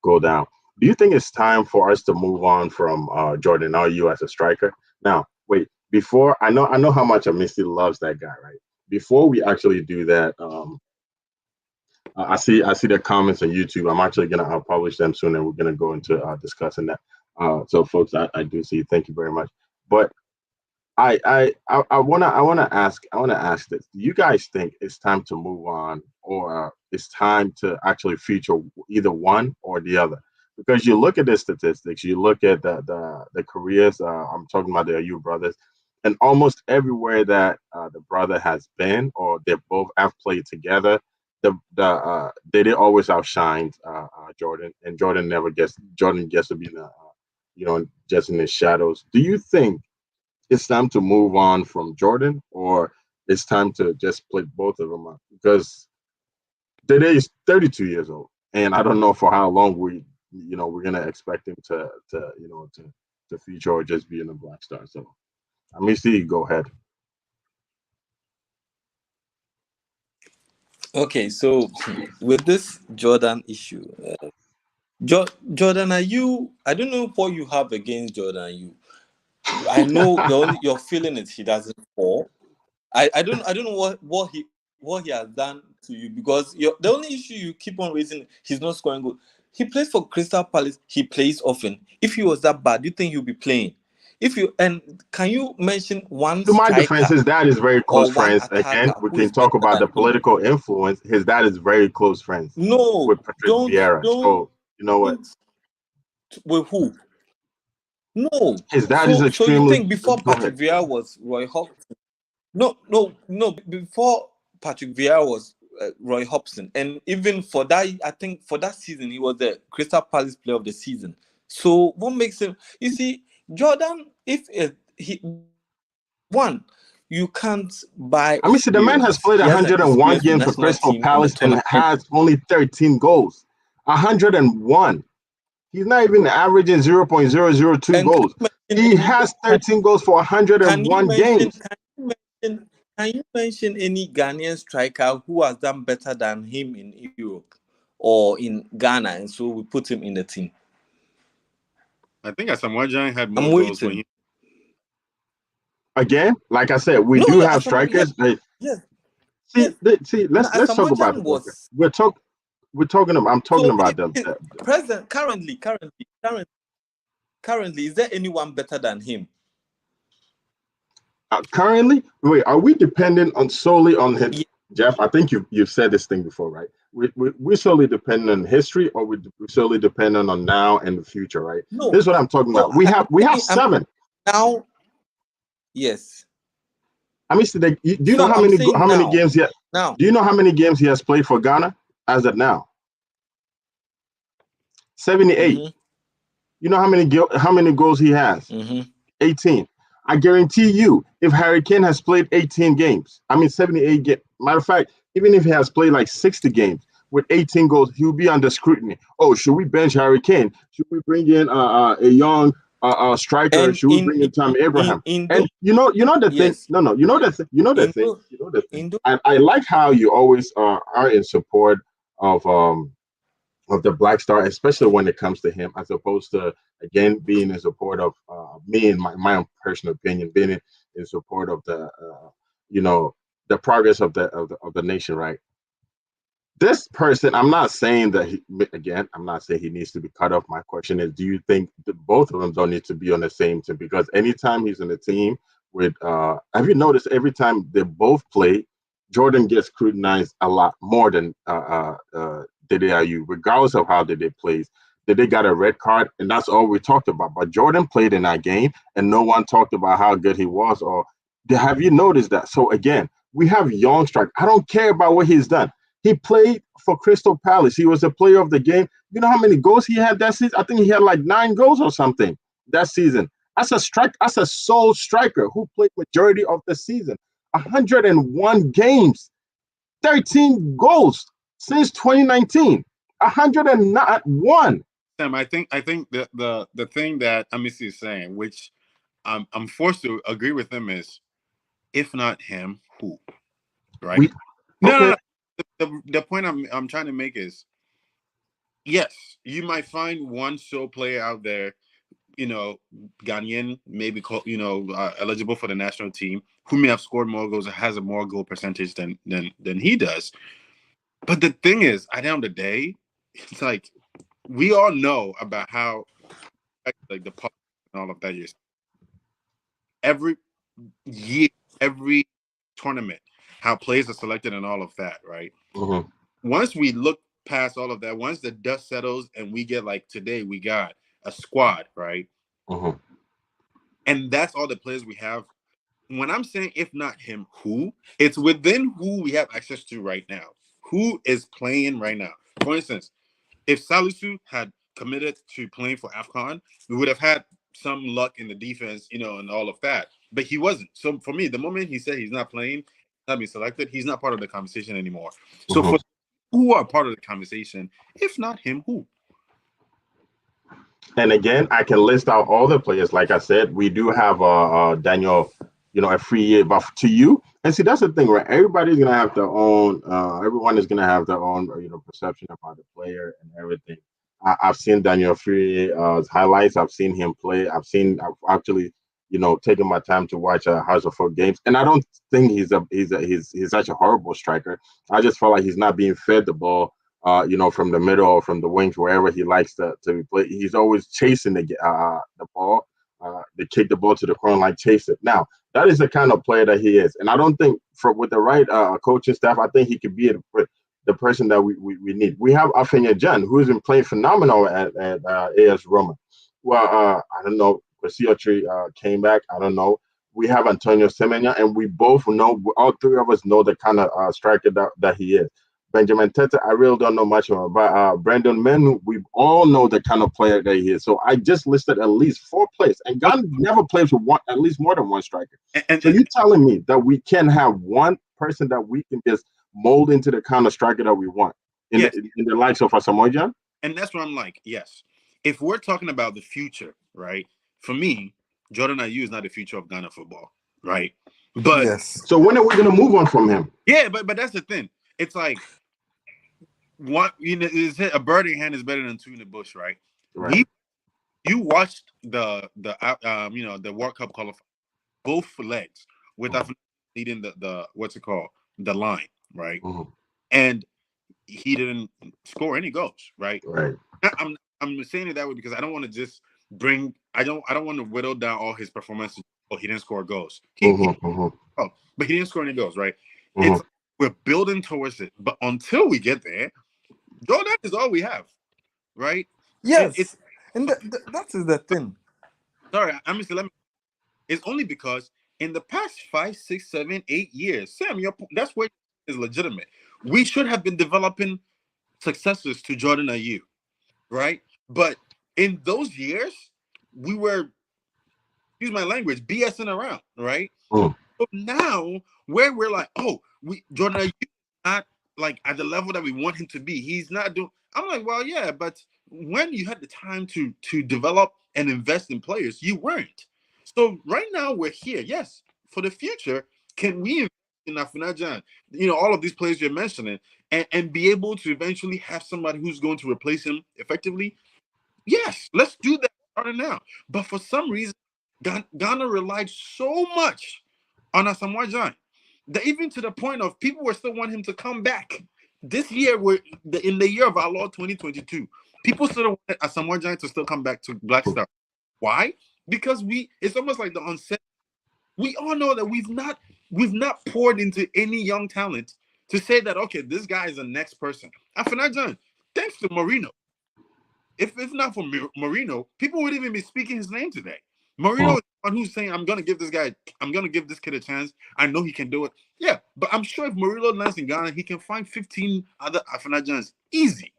go down. Do you think it's time for us to move on from Jordan Ayew as a striker? Now, wait. Before I know how much Misty loves that guy, right? Before we actually do that, I see the comments on YouTube. I'm actually gonna publish them soon, and we're gonna go into discussing that. So, folks, I do see. Thank you very much. But I wanna ask this. Do you guys think it's time to move on, or it's time to actually feature either one or the other? Because you look at the statistics, you look at the careers. I'm talking about the Ayew brothers, and almost everywhere that the brother has been, or they both have played together, they did always outshine Jordan, and Jordan gets to be in the just in his shadows. Do you think it's time to move on from Jordan, or it's time to just split both of them up? Because today is 32 years old, and I don't know for how long we're gonna expect him to feature or just be in a Black Star. So, see, go ahead. Okay, so with this Jordan issue, Jordan, I don't know what you have against Jordan. I know you're feeling it. He doesn't fall. I don't know what he has done to you, because the only issue you keep on raising, he's not scoring good. He plays for Crystal Palace. He plays often. If he was that bad, do you think he'll be playing? Can you mention one To my defense, striker his dad is very close or one friends. Again, attacker we who can is better talk about than the him? political influence. His dad is very close friends No, with Patrick Vieira. So you know what? With who? No. His dad is So you extremely. think before Go Patrick ahead. Vieira was Roy Hopkins? No. Before Patrick Vieira was Roy Hobson, and even for that, I think for that season he was the Crystal Palace Player of the Season. So what makes him? You see, Jordan, if you can't buy See, the man has experience. played He has 101 experience with games for national Crystal team in the Palace and tournament. has only 13 goals. 101. He's not even averaging 0.002 And goals. He has 13 goals for 101 games. Can you mention any Ghanaian striker who has done better than him in Europe or in Ghana, and so we put him in the team? I think Asamoah Gyan had more I'm goals when waiting. he. Again, like I said, we No, do have Asamoah, strikers. yes. See, let's talk Asamoah about Gyan it. Okay. was. We're talking. we're talking about. I'm talking about them. Present currently, is there anyone better than him? Currently, wait, are we dependent on solely on him? Yeah. Jeff, I think you've said this thing before, right? We solely dependent on history, or we solely dependent on now and the future, right? No, This is what I'm talking about. We have 7 now. Yes. I mean, so do you know So how many games he now? Do you know how many games he has played for Ghana as of now? 78. Mm-hmm. You know how many goals he has? Mm-hmm. 18. I guarantee you, if Harry Kane has played 18 games, 78 games. Matter of fact, even if he has played like 60 games with 18 goals, he'll be under scrutiny. Oh, should we bench Harry Kane? Should we bring in a young striker? And Should we bring in Tammy Abraham? And you know the thing. Yes. No, you know the thing. You know the thing. You know the thing. I like how you always are in support of the Black Star, especially when it comes to him, as opposed to again being in support of me and my own personal opinion, being in support of the the progress of the nation, right? This person, I'm not saying that I'm not saying he needs to be cut off. My question is, do you think that both of them don't need to be on the same team? Because anytime he's in a team with, have you noticed every time they both play, Jordan gets scrutinized a lot more than Dede Ayew, regardless of how Dede plays. Dede got a red card, and that's all we talked about. But Jordan played in that game, and no one talked about how good he was. Or have you noticed that? So again, we have young strike. I don't care about what he's done. He played for Crystal Palace. He was a player of the game. You know how many goals he had that season? I think he had like 9 goals or something that season. That's a sole striker who played majority of the season. 101 games, 13 goals since 2019. 101. Sam, I think the thing that Amisi is saying, which I'm forced to agree with him, is if not him, who? Right? No. The point I'm trying to make is, yes, you might find one sole player out there, Ghanaian, maybe eligible for the national team, who may have scored more goals and has a more goal percentage than he does. But the thing is, at the end of the day, it's like we all know about how like the public and all of that is. Every year, every tournament, how players are selected and all of that, right? Mm-hmm. Once we look past all of that, once the dust settles and we get like today, we got a squad, right? Mm-hmm. And that's all the players we have. When I'm saying if not him, who? It's within who we have access to right now. Who is playing right now? For instance, if Salisu had committed to playing for AFCON, we would have had some luck in the defense, and all of that. But he wasn't. So for me, the moment he said he's not playing, not being selected, he's not part of the conversation anymore. So for who are part of the conversation, if not him, who? And again, I can list out all the players. Like I said, we do have Daniel, a free year. But to you, and see, that's the thing, right? Everybody's gonna have their own. Everyone is gonna have their own, perception about the player and everything. I've seen Daniel Free highlights. I've seen him play. I've actually, taken my time to watch House of Folk games, and I don't think he's such a horrible striker. I just feel like he's not being fed the ball, from the middle or from the wings, wherever he likes to play. He's always chasing the ball, to kick the ball to the corner, like chase it. Now, that is the kind of player that he is, and I don't think with the right coaching staff, I think he could be the person that we need. We have Afenya Jan, who's been playing phenomenal at AS Roma. Well, I don't know. Kwesiotri came back. I don't know. We have Antonio Semenya, and we both know, all three of us know the kind of striker that he is. Benjamin Tete, I really don't know much about, but Brandon Menu, we all know the kind of player that he is. So I just listed at least 4 players, and Ghana never plays with at least more than one striker. So you're telling me that we can have one person that we can just mold into the kind of striker that we want in the likes of Asamoah Gyan? And that's what I'm like, yes. If we're talking about the future, right? For me, Jordan Ayew is not the future of Ghana football, right? But yes. So when are we going to move on from him? Yeah, but that's the thing. It's like, what, a bird in hand is better than 2 in the bush, right? Right. You watched the World Cup qualifier, both legs with leading the what's it called, the line, right? Mm-hmm. And he didn't score any goals, right? Right. I'm saying it that way because I don't want to just bring I don't want to whittle down all his performances. Oh, he didn't score goals. Oh, but he didn't score any goals, right? It's we're building towards it, but until we get there, Jordan is all we have, right? It's Yes, and that is the thing. sorry, let me. It's only because in the past 5, 6, 7, 8 years, Sam, that's where is legitimate. We should have been developing successors to Jordan Ayew, right? But in those years, we were, excuse my language, BSing around, right? So now where we're like, oh, we Jordan Ayew not like at the level that we want him to be. He's not doing. I'm like, well, yeah, but when you had the time to develop and invest in players, you weren't. So right now we're here. Yes, for the future, can we invest in Afinajan? All of these players you're mentioning, and be able to eventually have somebody who's going to replace him effectively? Yes, let's do that starting now. But for some reason, Ghana relied so much on Asamoah Gyan that even to the point of people were still wanting him to come back. This year, in the year of our Lord 2022. People still wanted Asamoah Gyan to still come back to Black Star. Why? Because it's almost like the onset. We all know that we've not poured into any young talent to say that, okay, this guy is the next person. Asamoah Gyan, thanks to Marino. If it's not for Marino, people wouldn't even be speaking his name today. Marino is the one who's saying, I'm going to give this kid a chance. I know he can do it. Yeah, but I'm sure if Marino lands in Ghana, he can find 15 other Afanajans easy.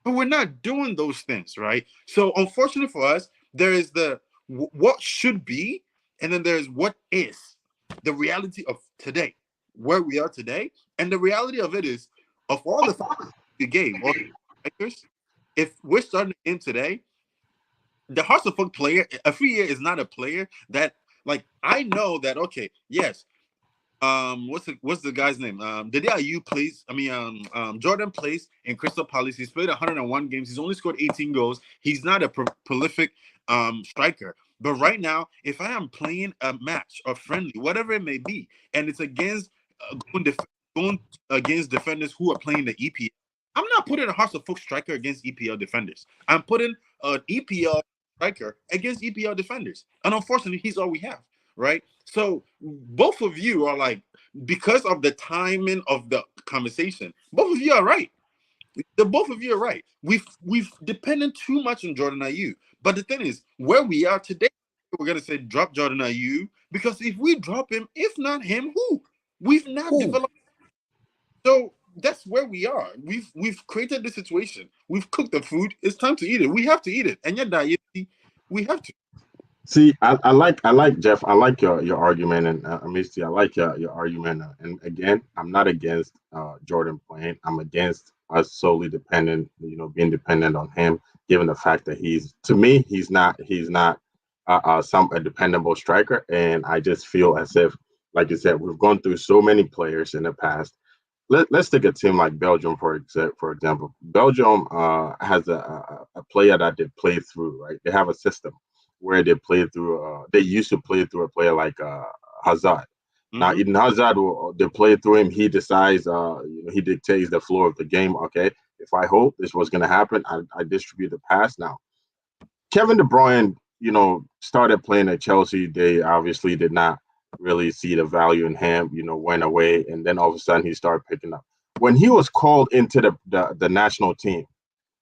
But we're not doing those things, right? So unfortunately for us, there is the what should be, and then there's what is. The reality of today, where we are today, and the reality of it is, of all the you gave, all the strikers, if we're starting in today, the Hearts of Folk player, a free year is not a player that, like, I know that, okay, yes, what's the guy's name? Dede Ayew plays. I mean, Jordan plays in Crystal Palace. He's played 101 games. He's only scored 18 goals. He's not a prolific striker. But right now, if I am playing a match or friendly, whatever it may be, and it's against going against defenders who are playing the EPL, I'm not putting a Hearts of Folk striker against EPL defenders. I'm putting an EPL striker against EPL defenders, and unfortunately, he's all we have. Right. So both of you are like, because of the timing of the conversation, both of you are right. Both of you are right. We've depended too much on Jordan Ayew. But the thing is, where we are today, we're gonna say drop Jordan Ayew, because if we drop him, if not him, who? We've not developed. So that's where we are. We've created the situation. We've cooked the food. It's time to eat it. We have to eat it. And yet, we have to. See, I like Jeff. I like your argument, and Misty, I like your argument. And again, I'm not against Jordan playing. I'm against us solely dependent, being dependent on him, given the fact that to me, he's not a dependable striker. And I just feel as if, like you said, we've gone through so many players in the past. Let's take a team like Belgium for example. Belgium has a player that they play through, right? They have a system where they play through. They used to play through a player like Hazard. Now, Eden Hazard, they play through him. He decides, he dictates the flow of the game. Okay, if I hope this was going to happen, I distribute the pass. Now, Kevin De Bruyne, started playing at Chelsea. They obviously did not really see the value in him. Went away, and then all of a sudden he started picking up. When he was called into the national team,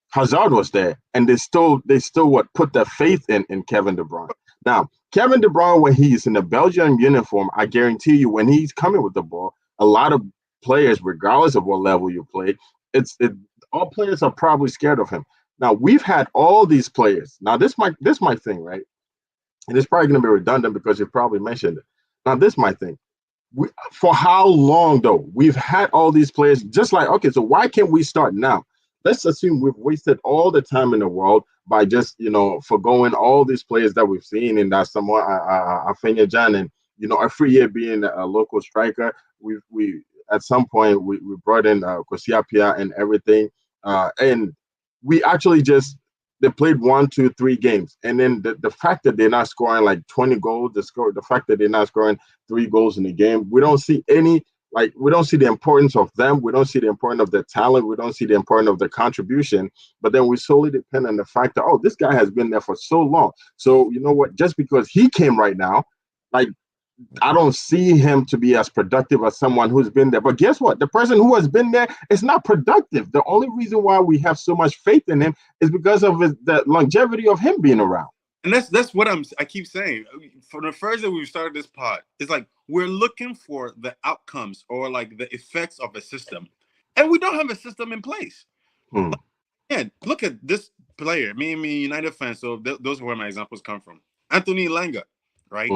Hazard was there, and they still put their faith in Kevin De Bruyne. Now, Kevin De Bruyne, when he's in the Belgian uniform, I guarantee you, when he's coming with the ball, a lot of players, regardless of what level you play, all players are probably scared of him. Now, we've had all these players. Now, this my thing, right? And it's probably going to be redundant because you probably mentioned it. Now, this my thing. For how long, though? We've had all these players, just like, okay, so why can't we start now? Let's assume we've wasted all the time in the world by just, forgoing all these players that we've seen, and that's someone, Afenya and, a free year being a local striker. We at some point, we brought in Kwesi Appiah and everything. And we actually they played 1, 2, 3 games. And then the fact that they're not scoring like 20 goals, the fact that they're not scoring 3 goals in a game, we don't see any Like, we don't see the importance of them. We don't see the importance of the talent. We don't see the importance of the contribution. But then we solely depend on the fact that, oh, this guy has been there for so long. So you know what? Just because he came right now, like, I don't see him to be as productive as someone who's been there. But guess what? The person who has been there is not productive. The only reason why we have so much faith in him is because of the longevity of him being around. And that's what I keep saying. For the first day we started this pod, it's like we're looking for the outcomes or like the effects of a system, and we don't have a system in place. And look at this player. Me, United fans. So those are where my examples come from. Anthony Langa, right?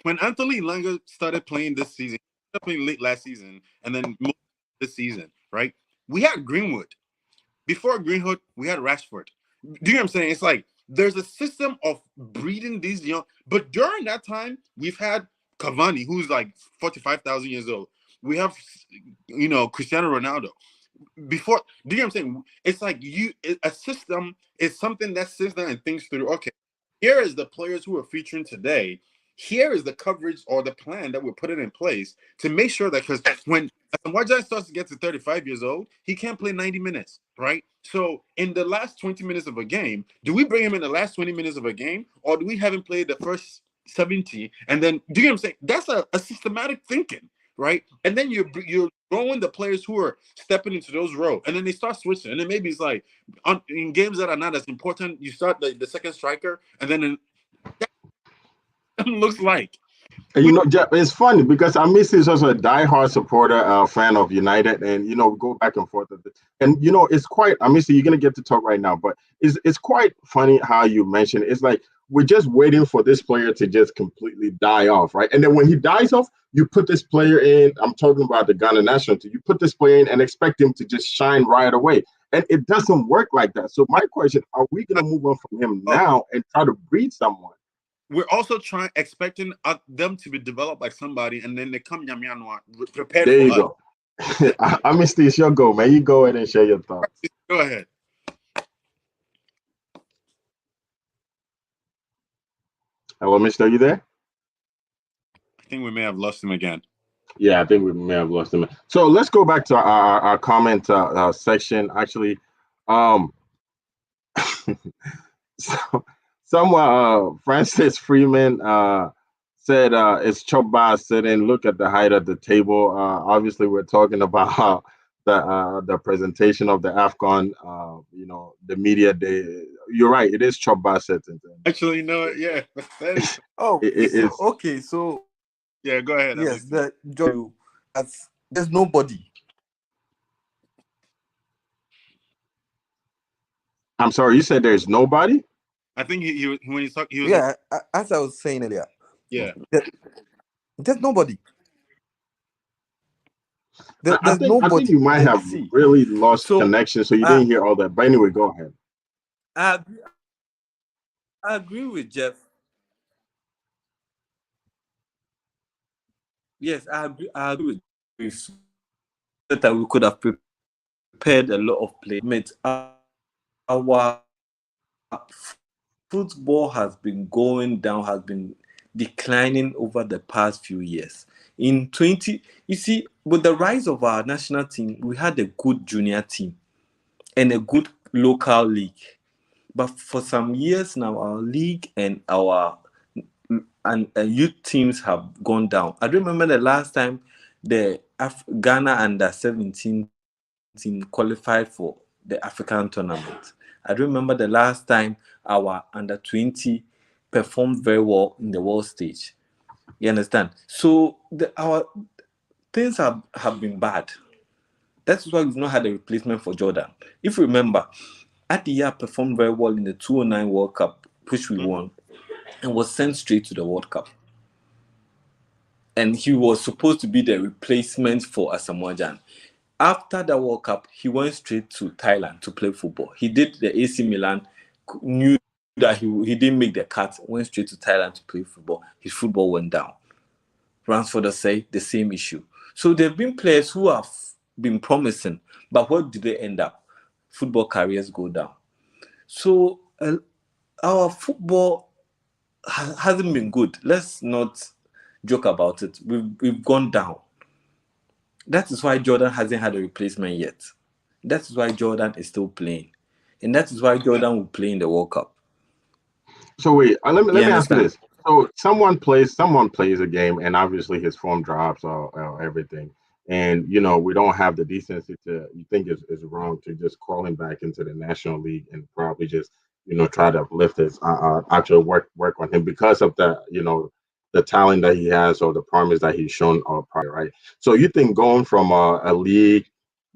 When Anthony Langa started playing this season, started playing late last season, and then this season, right? We had Greenwood. Before Greenwood, we had Rashford. Do you know what I'm saying? It's like there's a system of breeding these young, but during that time, we've had Cavani, who's like 45,000 years old. We have, Cristiano Ronaldo. Before, do you know what I'm saying? It's like a system is something that sits down and thinks through. Okay, here is the players who are featuring today. Here is the coverage or the plan that we're putting in place to make sure that, because when Asamoah starts to get to 35 years old, he can't play 90 minutes, right? So in the last 20 minutes of a game, do we bring him in the last 20 minutes of a game, or do we have him play the first 70? And then, do you know what I'm saying? That's a systematic thinking, right? And then you're throwing the players who are stepping into those roles, and then they start switching. And then maybe it's like in games that are not as important, you start the second striker, and then looks like. And Jeff, it's funny because Amis is also a diehard supporter, fan of United, and we go back and forth. And it's quite. Amis, you're gonna get to talk right now, but it's quite funny how you mentioned it. It's like we're just waiting for this player to just completely die off, right? And then when he dies off, you put this player in. I'm talking about the Ghana national team. You put this player in and expect him to just shine right away, and it doesn't work like that. So my question: are we gonna move on from him now and try to breed someone? We're also expecting them to be developed by somebody, and then they come Yamianwa prepared. There you go. I missed this. Your go, man. You go ahead and share your thoughts. Go ahead. Hello, Mister. Are you there? I think we may have lost him again. Yeah, I think we may have lost him. So let's go back to our comment section. Actually, so Francis Freeman said it's Choba sitting. Look at the height of the table. Obviously, we're talking about the presentation of the AFCON. The media day. You're right. It is Choba sitting. Actually, no. Yeah. It's okay. So yeah, go ahead. Yes, there's nobody. I'm sorry. You said there's nobody. I think he when he's talking. Yeah, as I was saying earlier. Yeah. There's nobody. I think you might have really lost connection, so you didn't hear all that. But anyway, go ahead. I agree with Jeff. Yes, I agree with that we could have prepared a lot of players. Our football has been going down, has been declining over the past few years. You see, with the rise of our national team, we had a good junior team and a good local league. But for some years now, our league and our youth teams have gone down. I remember the last time the Ghana under-17 team qualified for the African tournament. I remember the last time our under-20 performed very well in the world stage. You understand? So our things have been bad. That's why we've not had a replacement for Jordan. If you remember, Adia performed very well in the 2009 World Cup, which we won, and was sent straight to the World Cup. And he was supposed to be the replacement for Asamoah. After the World Cup, he went straight to Thailand to play football. He did the AC Milan, knew that he didn't make the cut, went straight to Thailand to play football. His football went down. Ransford say the same issue. So there have been players who have been promising, but where do they end up? Football careers go down. So our football hasn't been good. Let's not joke about it. We've gone down. That is why Jordan hasn't had a replacement yet. That is why Jordan is still playing. And that is why Jordan will play in the World Cup. So wait, You let me ask you understand? this. So someone plays a game, and obviously his form drops or everything, and we don't have the decency to. You think is wrong to just call him back into the National League and probably just try to lift his actual work on him because of the talent that he has or the promise that he's shown prior, right? So you think going from a league,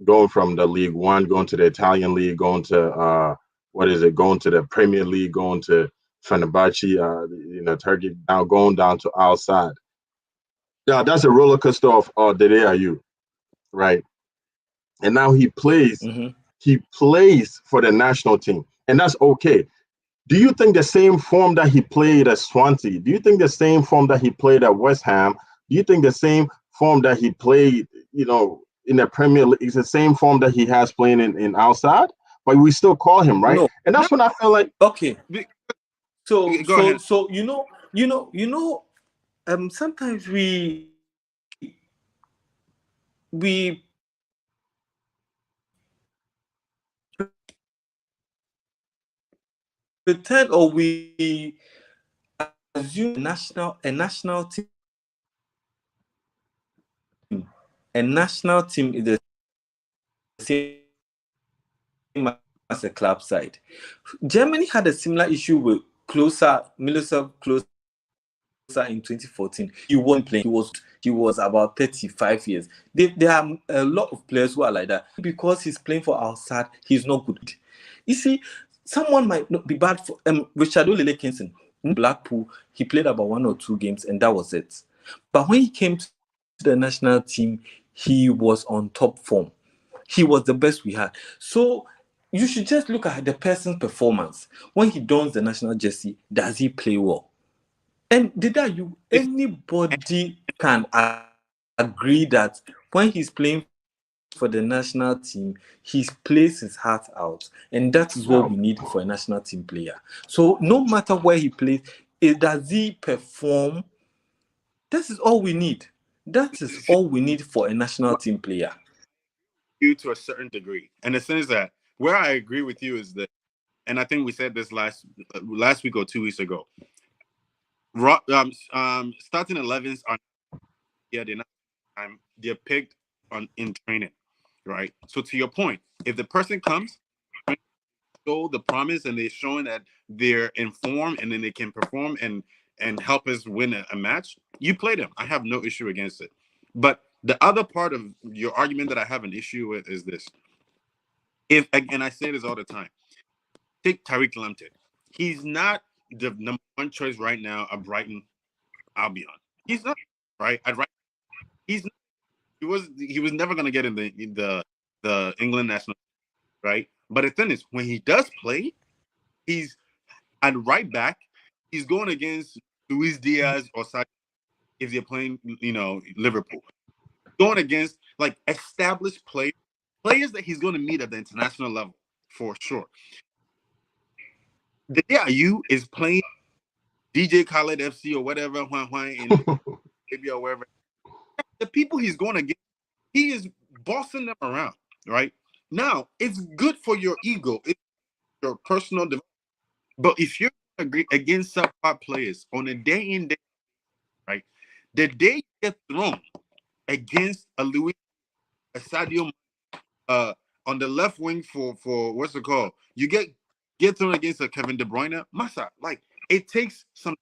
going from the League One, going to the Italian league, going to what is it, going to the Premier League, going to Fenerbahce, Turkey, now going down to outside. Yeah, that's a roller coaster of the AIU, right? And now Mm-hmm. he plays for the national team, and that's okay. Do you think the same form that he played at Swansea? Do you think the same form that he played at West Ham? Do you think the same form that he played, in the Premier League is the same form that he has playing in outside? But we still call him, right? No. And No, that's when I feel like, Okay. be- So go so ahead. so sometimes we pretend or we assume a national team is the same as a club side. Germany had a similar issue with Miloslav Klose in 2014. He wasn't playing. He was about 35 years. There are a lot of players who are like that. Because he's playing for outside, he's not good. You see, someone might not be bad for Richard Olele Kingston in Blackpool. He played about 1 or 2 games, and that was it. But when he came to the national team, he was on top form. He was the best we had. So you should just look at the person's performance. When he dons the national jersey, does he play well? And It's, anybody can agree that when he's playing for the national team, he plays his heart out. And that is what no. we need for a national team player. So no matter where he plays, does he perform? This is all we need. That is see, all we need for a national team player. you to a certain degree, in the sense that where I agree with you is that, and I think we said this last week or 2 weeks ago. Starting 11s are, yeah, they're picked in training, right? So to your point, if the person comes, show the promise, and they're showing that they're informed, and then they can perform and help us win a match, you play them. I have no issue against it. But the other part of your argument that I have an issue with is this: if, and I say this all the time, take Tariq Lamptey. He's not the number one choice right now of Brighton Albion. He's not, right. He's not, he was never going to get in the England national, right. But the thing is, when he does play, he's at right back. He's going against Luis Diaz or Sadio if they're playing, Liverpool. Going against like established players that he's going to meet at the international level for sure. The AIU is playing DJ Khaled FC or whatever, in Arabia or wherever. The people he's going against, he is bossing them around, right? Now, it's good for your ego, it's your personal development. But if you're against subpar players on a day in, day, right? The day you get thrown against a Louis, a Sadio, uh, on the left wing for what's it called? You get thrown against a Kevin De Bruyne, Massa. Like, it takes some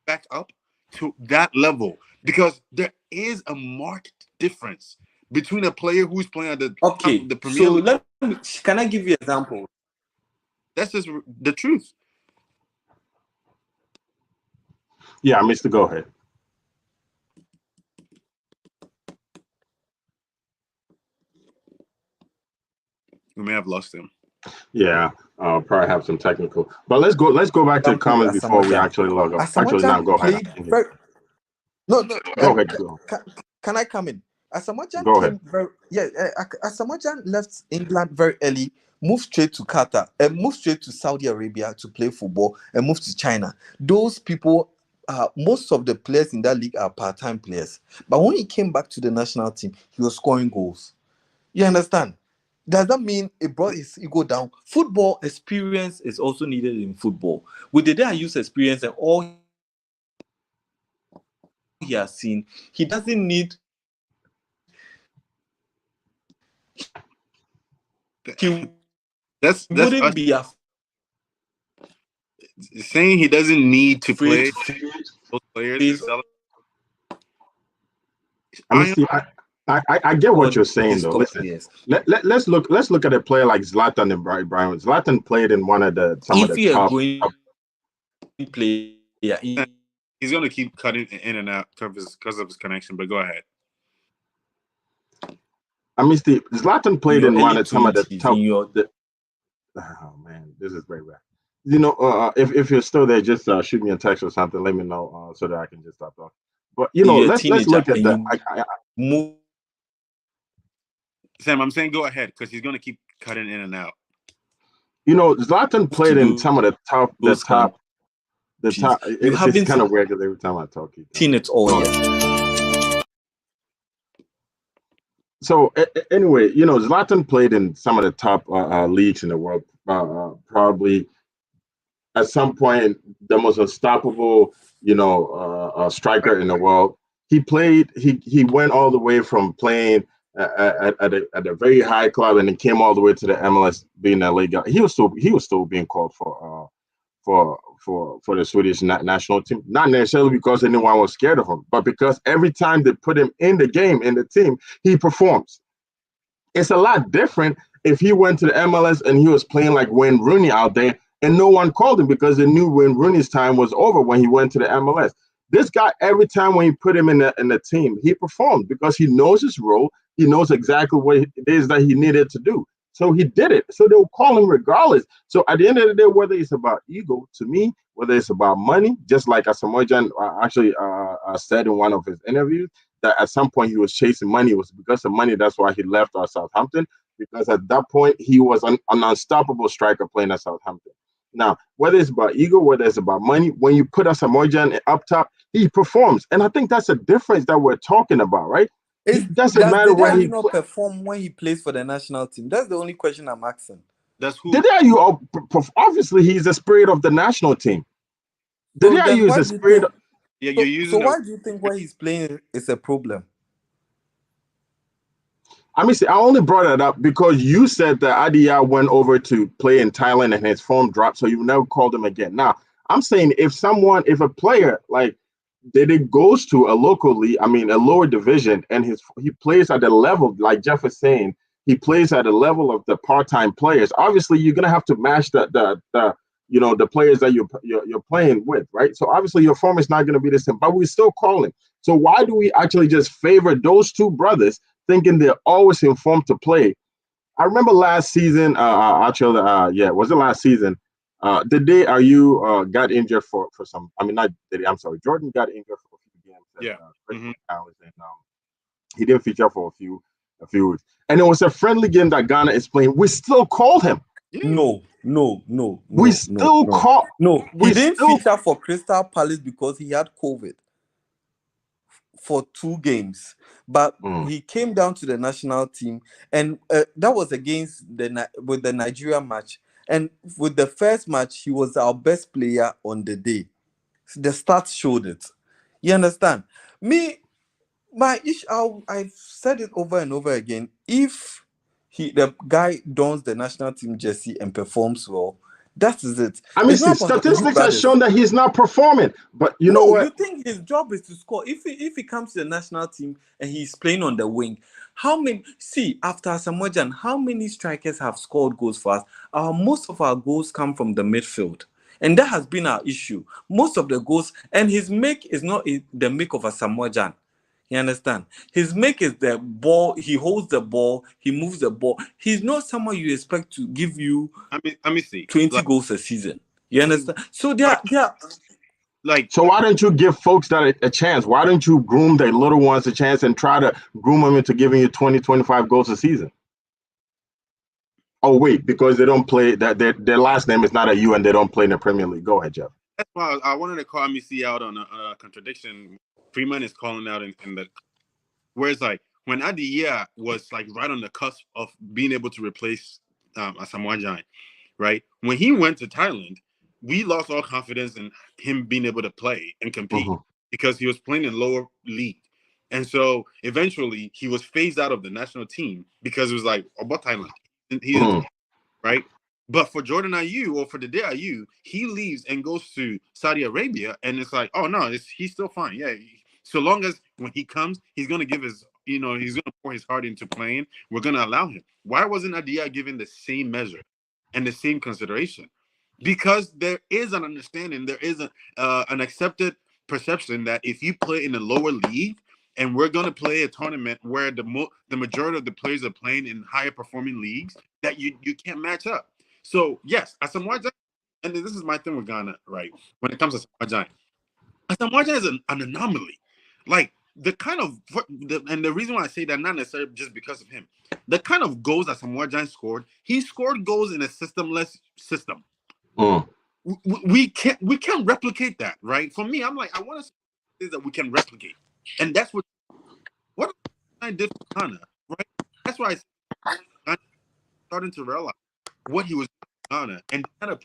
back up to that level, because there is a marked difference between a player who's playing at the top of Okay, the Premier so League. can I give you an example? That's just the truth. Yeah, Mister, go ahead. We may have lost him. Yeah, probably have some technical. But let's go back to the Example, comments before we Asamoah actually log off. Actually, Asamoah now go ahead. played very. No, no. Go ahead. Go. Can I come in? Asamoah Go ahead. came very. Yeah, Asamoah left England very early, moved straight to Qatar, and moved straight to Saudi Arabia to play football, and moved to China. Those people most of the players in that league are part-time players. But when he came back to the national team, he was scoring goals. You understand? Does that mean it brought his ego down? Football experience is also needed in football. With the day I use experience and all he has seen, he doesn't need. He That's wouldn't us be saying he doesn't need to afraid play to those players face is selling. I mean, I Steve, I get what all you're saying these though. top Listen, players. let's look at a player like Zlatan and Brian. Zlatan played in some of If the you're top. going player, he's gonna keep cutting in and out because of his connection. But go ahead. I mean, Steve, Zlatan played your in early some of the 20s, top. in your Oh man, this is very bad. If you're still there, just shoot me a text or something. Let me know so that I can just stop talking. But you're a let's teenager look at and the. you move Sam, I'm saying go ahead because he's gonna keep cutting in and out. Zlatan played in some of the top. those countries. You It's haven't kind of weird because every time I talk, seen it all yet. So anyway, Zlatan played in some of the top leagues in the world. Probably at some point the most unstoppable, striker in the world. He played. He went all the way from playing at a very high club and then came all the way to the MLS, being a league guy. He was still being called for the Swedish national team. Not necessarily because anyone was scared of him, but because every time they put him in the game in the team, he performs. It's a lot different if he went to the MLS and he was playing like Wayne Rooney out there and no one called him because they knew Wayne Rooney's time was over when he went to the MLS. This guy, every time when you put him in the team, he performed because he knows his role. He knows exactly what it is that he needed to do. So he did it. So they'll call him regardless. So at the end of the day, whether it's about ego, to me, whether it's about money, just like Asamoah actually said in one of his interviews, that at some point he was chasing money. It was because of money. That's why he left Southampton, because at that point he was an unstoppable striker playing at Southampton. Now, whether it's about ego, whether it's about money, when you put Asamoah up top, he performs. And I think that's a difference that we're talking about, right? It doesn't matter where he not perform when he plays for the national team. That's the only question I'm asking. That's who. Obviously, he's the spirit of the national team. So why do you think when he's playing is a problem? I mean, see, I only brought it up because you said that Adia went over to play in Thailand and his form dropped, so you never called him again. Now, I'm saying if a player like it goes to a lower division, and he plays at the level, like Jeff was saying, he plays at the level of the part-time players. Obviously, you're gonna have to match the players that you're playing with, right? So obviously your form is not gonna be the same, but we still call him. So why do we actually just favor those two brothers, thinking they're always informed to play? I remember last season, was it last season? The day got injured for some. I mean, not the day. I'm sorry, Jordan got injured for a few games. And he didn't feature for a few weeks, and it was a friendly game that Ghana is playing. We still called him. Yeah. No. We still call. No, he didn't feature for Crystal Palace because he had COVID for 2 games. But he came down to the national team, and that was against with the Nigeria match. And with the first match, he was our best player on the day. The stats showed it. You understand? I've said it over and over again. If the guy dons the national team jersey and performs well, that is it. I mean, statistics have shown that he's not performing. But you know what? You think his job is to score? If he comes to the national team and he's playing on the wing, after Asamoah, how many strikers have scored goals for us? Most of our goals come from the midfield. And that has been our issue. Most of the goals, and his make is not the make of Asamoah. You understand? His make is the ball. He holds the ball. He moves the ball. He's not someone you expect to give you. Let me see. 20 goals a season. You understand? So they are So why don't you give folks that a chance? Why don't you groom the little ones a chance and try to groom them into giving you 20, 25 goals a season? Oh wait, because they don't play. That their last name is not a U and they don't play in the Premier League. Go ahead, Jeff. that's why I wanted to call MEC out on a contradiction. Freeman is calling out in the where it's like when Adia was like right on the cusp of being able to replace Asamoah Gyan, right? When he went to Thailand, we lost all confidence in him being able to play and compete because he was playing in lower league. And so eventually he was phased out of the national team because it was like, about Thailand. He's right. But for Jordan Ayew or for the day Ayew, he leaves and goes to Saudi Arabia, and it's like, oh no, he's still fine. Yeah, so long as when he comes, he's gonna give his, he's gonna pour his heart into playing. We're gonna allow him. Why wasn't Adia given the same measure and the same consideration? Because there is an understanding, there is an accepted perception that if you play in a lower league, and we're going to play a tournament where the majority of the players are playing in higher performing leagues, that you can't match up. So yes, Asamoah Gyan, and this is my thing with Ghana, right? When it comes to Asamoah Gyan is an anomaly. Like the kind of and the reason why I say that, not necessarily just because of him, the kind of goals that Asamoah Gyan scored, he scored goals in a systemless system. We can't replicate that, right? For me, I'm like, I want to say that we can replicate, and that's what I did for Ghana, right? That's why I starting to realize what he was doing for Ghana, and kind of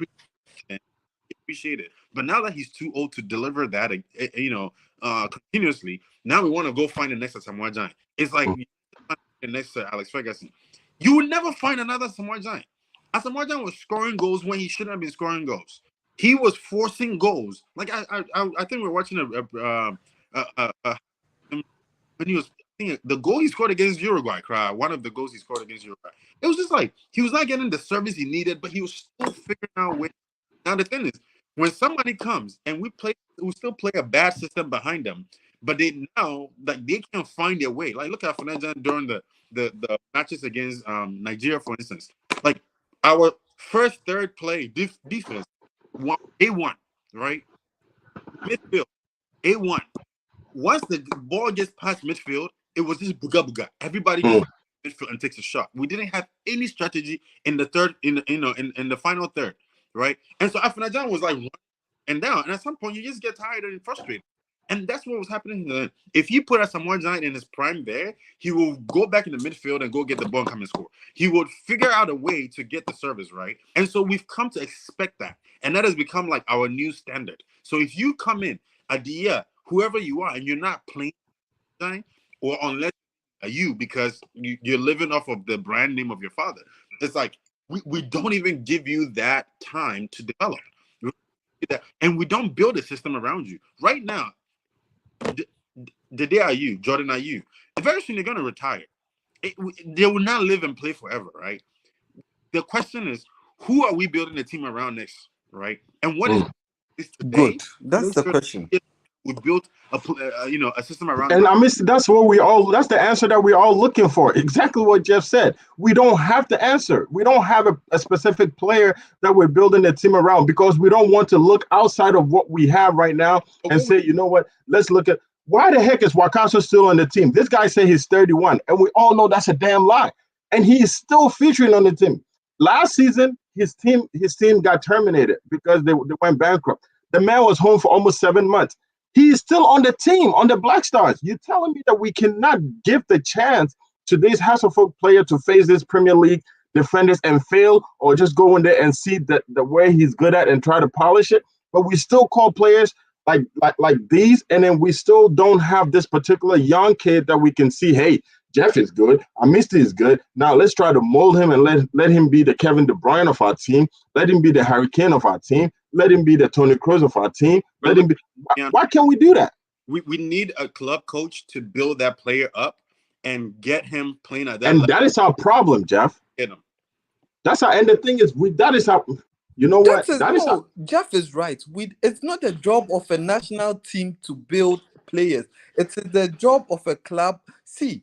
appreciate it. But now that he's too old to deliver that, continuously, now we want to go find the next Asamoah Gyan. It's like the next Alex Ferguson. You would never find another Asamoah Gyan. Asamoah Gyan was scoring goals when he shouldn't have been scoring goals. He was forcing goals. Like I think we're watching when he was the goal he scored against Uruguay. One of the goals he scored against Uruguay. It was just like he was not getting the service he needed, but he was still figuring out ways. Now the thing is, when somebody comes and we still play a bad system behind them, but they can't find their way. Like look at Fernandes during the matches against Nigeria, for instance. Like our first third play defense, A1, right? Midfield, A1. Once the ball gets past midfield, it was just booga. Everybody goes midfield and takes a shot. We didn't have any strategy in the third, in the final third, right? And so Afanajan was like running and down, and at some point you just get tired and frustrated. And that's what was happening. If you put Asamoah Gyan in his prime there, he will go back in the midfield and go get the ball and come and score. He would figure out a way to get the service, right? And so we've come to expect that. And that has become like our new standard. So if you come in, Adia, whoever you are, and you're not playing, or unless you, because you're living off of the brand name of your father, it's like we don't even give you that time to develop. And we don't build a system around you. Right now, the day are you, Jordan are you. Very soon they're going to retire. They will not live and play forever, right? The question is, who are we building a team around next, right? And what is today? Good. That's the question. We built a system around. And I mean, that's the answer that we're all looking for. Exactly what Jeff said. We don't have the answer. We don't have a specific player that we're building a team around, because we don't want to look outside of what we have right now and say, you know what, let's look at why the heck is Wakaso still on the team? This guy said he's 31, and we all know that's a damn lie. And he is still featuring on the team. Last season, his team got terminated because they went bankrupt. The man was home for almost 7 months. He's still on the team, on the Black Stars. You're telling me that we cannot give the chance to this Hasselhoff player to face this Premier League defenders and fail, or just go in there and see the way he's good at and try to polish it? But we still call players like these, and then we still don't have this particular young kid that we can see, hey, Jeff is good, Amisti is good. Now let's try to mold him and let him be the Kevin De Bruyne of our team. Let him be the Harry Kane of our team. Let him be the Toni Kroos of our team. Let him be. Why can't we do that? We need a club coach to build that player up and get him playing at that level. And that is our problem, Jeff. That's our, and the thing is, that is how. You know what? Jeff is right. It's not the job of a national team to build players. It's the job of a club. See,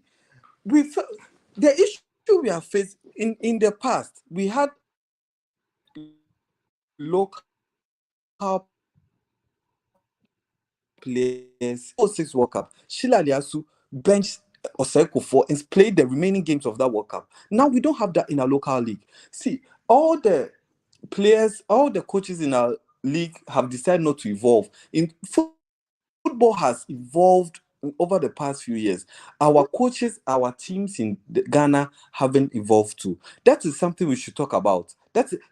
the issue we have faced in the past, we had local players. 06 World Cup, Sheila Liasu benched Oseko for and played the remaining games of that World Cup. Now we don't have that in our local league. See, all the players, all the coaches in our league have decided not to evolve. In football has evolved over the past few years. Our coaches, our teams in Ghana haven't evolved too. That is something we should talk about.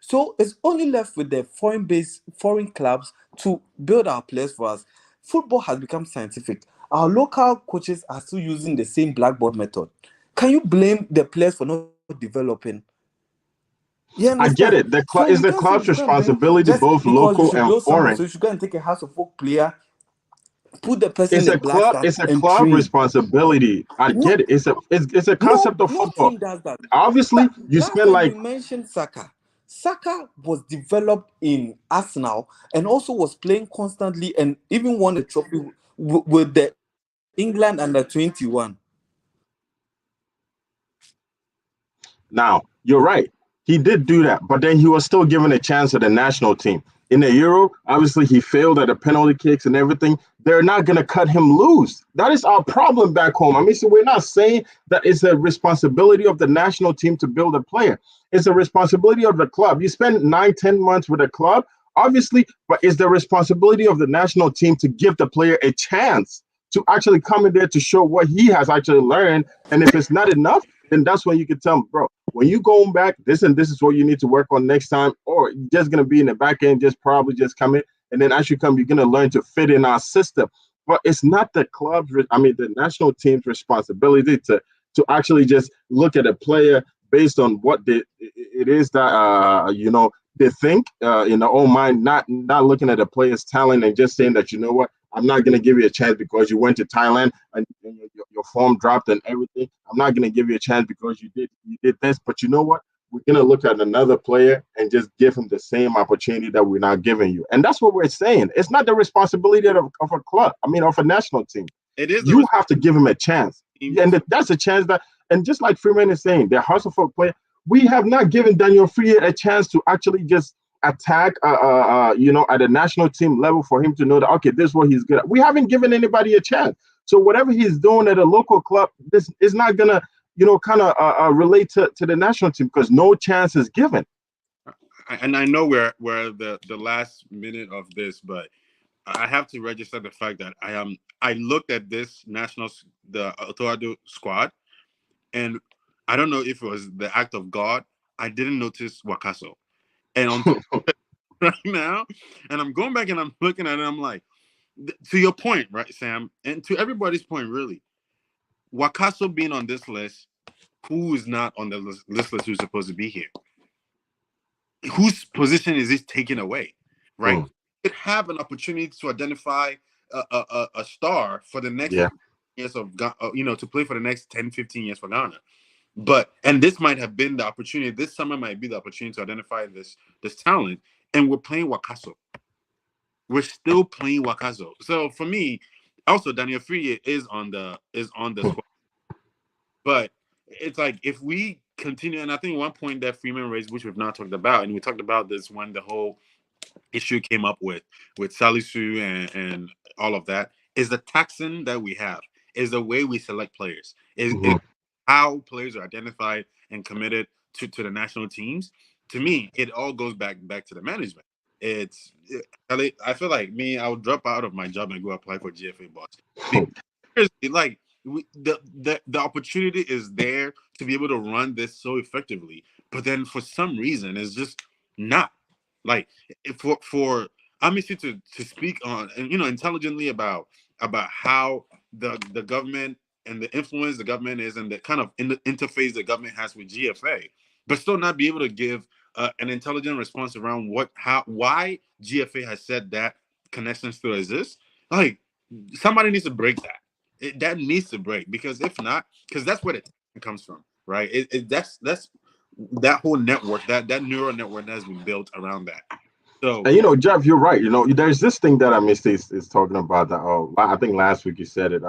So it's only left with the foreign clubs to build our players for us. Football has become scientific. Our local coaches are still using the same blackboard method. Can you blame the players for not developing? You I understand? get it. So you It's can't the say we should club's go and bring responsibility, just both because we local should and build somewhere. foreign. So you should go and take a House of Folk player, put the person in the black stars It's a and club train. responsibility. I No, get it. It's a no, concept of no football. team does that. Obviously, you Last spend time like you mentioned Saka. Saka was developed in Arsenal and also was playing constantly and even won a trophy with the England under 21. now, you're right. He did do that, but then he was still given a chance at the national team. In the Euro, obviously he failed at the penalty kicks and everything. They're not going to cut him loose. That is our problem back home. I mean, so we're not saying that it's a responsibility of the national team to build a player. It's a responsibility of the club. You spend 9, 10 months with a club, obviously, but it's the responsibility of the national team to give the player a chance to actually come in there to show what he has actually learned. And if it's not enough, then that's when you can tell him, bro, when you going back, this and this is what you need to work on next time, or you're just gonna be in the back end, just probably just come in, and then as you come, you're gonna learn to fit in our system. But it's not the club's, I mean, the national team's responsibility to actually just look at a player based on what it is that they think in their own mind, not looking at the player's talent and just saying that you know what, I'm not going to give you a chance because you went to Thailand and your form dropped and everything. I'm not going to give you a chance because you did this. But you know what? We're going to look at another player and just give him the same opportunity that we're not giving you. And that's what we're saying. It's not the responsibility of a club. I mean, of a national team. It is the You have to give him a chance. team. And that's a chance that, and just like Freeman is saying, they're Hasselhoff player. We have not given Daniel Freer a chance to actually just attack, at a national team level for him to know that, okay, this is what he's good at. We haven't given anybody a chance. So whatever he's doing at a local club, this is not going to, kind of relate to the national team because no chance is given. And I know we're the last minute of this, but I have to register the fact that I looked at this the Otoado squad, and I don't know if it was the act of God. I didn't notice Wakaso, and on right now, and I'm going back and I'm looking at it. I'm like, to your point, right, Sam, and to everybody's point, really, Wakaso being on this list, who is not on the list who's supposed to be here? Whose position is this taken away? Right? Mm, Could have an opportunity to identify a star for the next yeah. years of to play for the next 10-15 years for Ghana. And this might have been the opportunity. This summer might be the opportunity to identify this talent, and we're playing Wakaso. We're still playing Wakaso. So for me, also Daniel Free is on the squad, but it's like if we continue, and I think one point that Freeman raised, which we've not talked about, and we talked about this when the whole issue came up with Salisu and all of that, is the taxon that we have, is the way we select players, is how players are identified and committed to the national teams. To me, it all goes back to the management. I feel like I would drop out of my job and go apply for GFA boss. Because, like the opportunity is there to be able to run this so effectively, but then for some reason it's just not. Like for Amisi to speak on and intelligently about how the government and the influence the government is and the kind of interface the government has with GFA, but still not be able to give an intelligent response around why GFA has said that connection still exists. Like somebody needs to break that. That needs to break, because if not, because that's where it comes from, right? That's that whole network, that neural network that has been built around that. So, And Jeff, you're right. There's this thing that I missed is talking about that. Oh, I think last week you said it.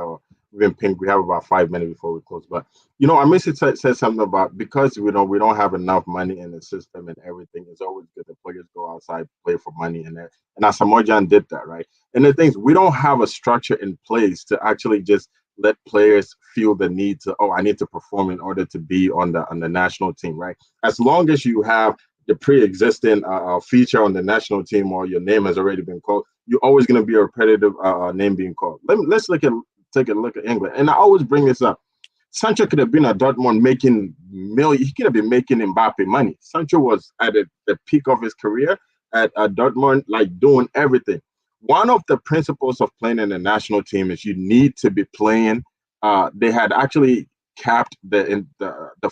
We've been pink. We have about 5 minutes before we close, but I missed it. Said something about because we don't have enough money in the system and everything. It's always good that players go outside play for money and that. And Asamoah did that, right? And the things we don't have a structure in place to actually just let players feel the need to I need to perform in order to be on the national team, right? As long as you have the pre-existing feature on the national team, or your name has already been called, you're always going to be a repetitive name being called. Let's take a look at England, and I always bring this up. Sancho could have been at Dortmund making million. He could have been making Mbappe money. Sancho was at the peak of his career at Dortmund, like doing everything. One of the principles of playing in the national team is you need to be playing. They had actually capped the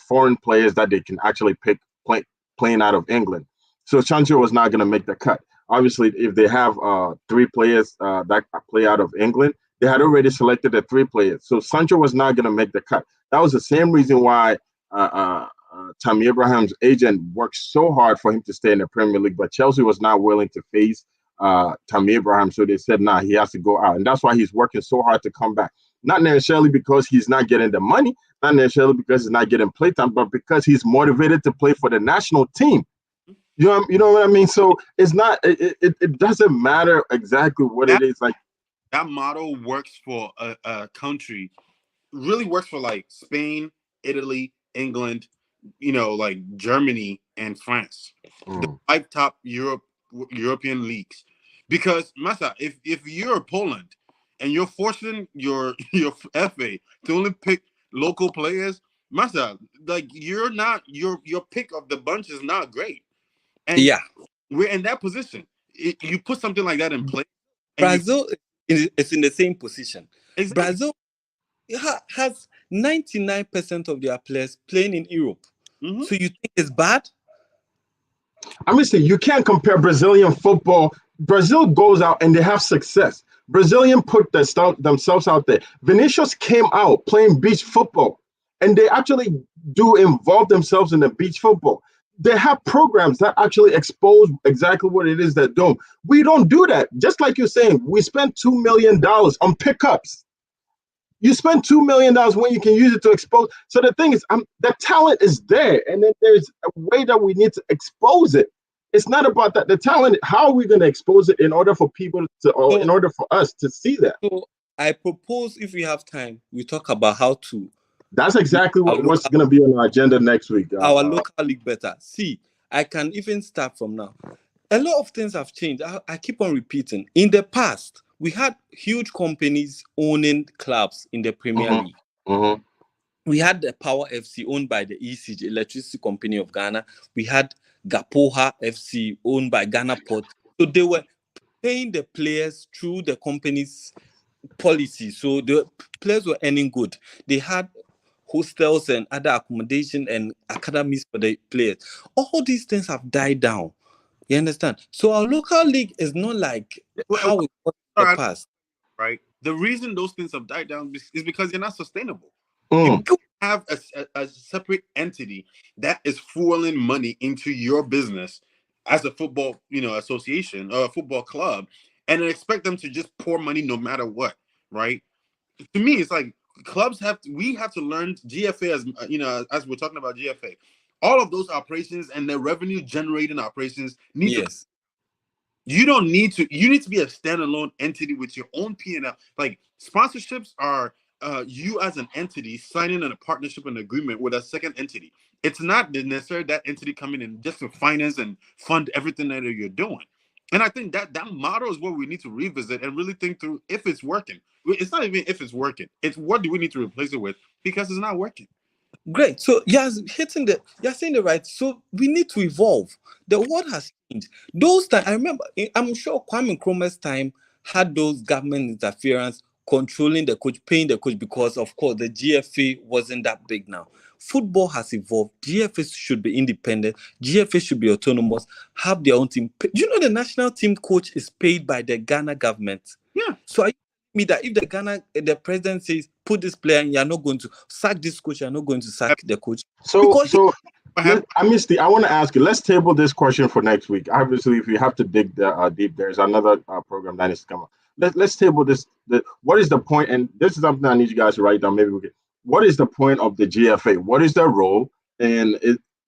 foreign players that they can actually pick playing out of England. So Sancho was not going to make the cut. Obviously, if they have three players that play out of England, they had already selected the three players. So Sancho was not going to make the cut. That was the same reason why Tammy Abraham's agent worked so hard for him to stay in the Premier League, but Chelsea was not willing to face Tammy Abraham. So they said, nah, he has to go out. And that's why he's working so hard to come back. Not necessarily because he's not getting the money, not necessarily because he's not getting playtime, but because he's motivated to play for the national team. You know what I mean? So it's not, it doesn't matter exactly what it is. Like, that model works for a country, really works for like Spain, Italy, England, like Germany and France, the 5 top European leagues. Because Masa, if you're Poland and you're forcing your FA to only pick local players, Masa, like you're not your pick of the bunch is not great. And we're in that position. You put something like that in place. Brazil is in the same position. Exactly. Brazil has 99% of their players playing in Europe. Mm-hmm. So you think it's bad? I'm just saying, you can't compare Brazilian football. Brazil goes out and they have success. Brazilian put themselves out there. Vinicius came out playing beach football, and they actually do involve themselves in the beach football. They have programs that actually expose exactly what it is they're doing. We don't do that. Just like you're saying, we spent $2 million on pickups. You spend $2 million when you can use it to expose. So the thing is, the talent is there, and then there's a way that we need to expose it. It's not about that. The talent, how are we going to expose it in order for people to, or in order for us to see that? So I propose, if we have time, we talk about how to. That's exactly what's going to be on our agenda next week. Our local league better. See, I can even start from now. A lot of things have changed. I keep on repeating. In the past, we had huge companies owning clubs in the Premier League. Mm-hmm. We had the Power FC owned by the ECG, Electricity Company of Ghana. We had Gapoha FC owned by Ghana Port. So they were paying the players through the company's policy. So the players were earning good. They had hostels and other accommodation and academies for the players. All these things have died down. You understand? So our local league is not like how it was in the past. Right. The reason those things have died down is because they're not sustainable. You have a separate entity that is fueling money into your business as a football, association or a football club, and expect them to just pour money no matter what. Right. To me, it's like clubs we have to learn GFA as we're talking about GFA. All of those operations and the revenue generating operations need to. You don't need to. You need to be a standalone entity with your own P&L. Like sponsorships are you as an entity signing a partnership and agreement with a second entity. It's not necessarily that entity coming in just to finance and fund everything that you're doing. And I think that model is what we need to revisit and really think through if it's working. It's not even if it's working. It's what do we need to replace it with, because it's not working. Great. So you're saying the right. So we need to evolve. The world has changed. Those times, I remember, I'm sure Kwame Nkrumah's time had those government interference controlling the coach, paying the coach, because of course the GFA wasn't that big now. Football has evolved. GFA should be independent. GFA should be autonomous, have their own team. Do you know the national team coach is paid by the Ghana government? Yeah. So I me that if the president says put this player and you're not going to sack this coach, you're not going to sack the coach. Misty, I want to ask you, let's table this question for next week. Obviously, if you have to dig deep, there's another program that needs to come up. Let's table this. What is the point? And this is something I need you guys to write down. Maybe we can. What is the point of the GFA? What is their role? And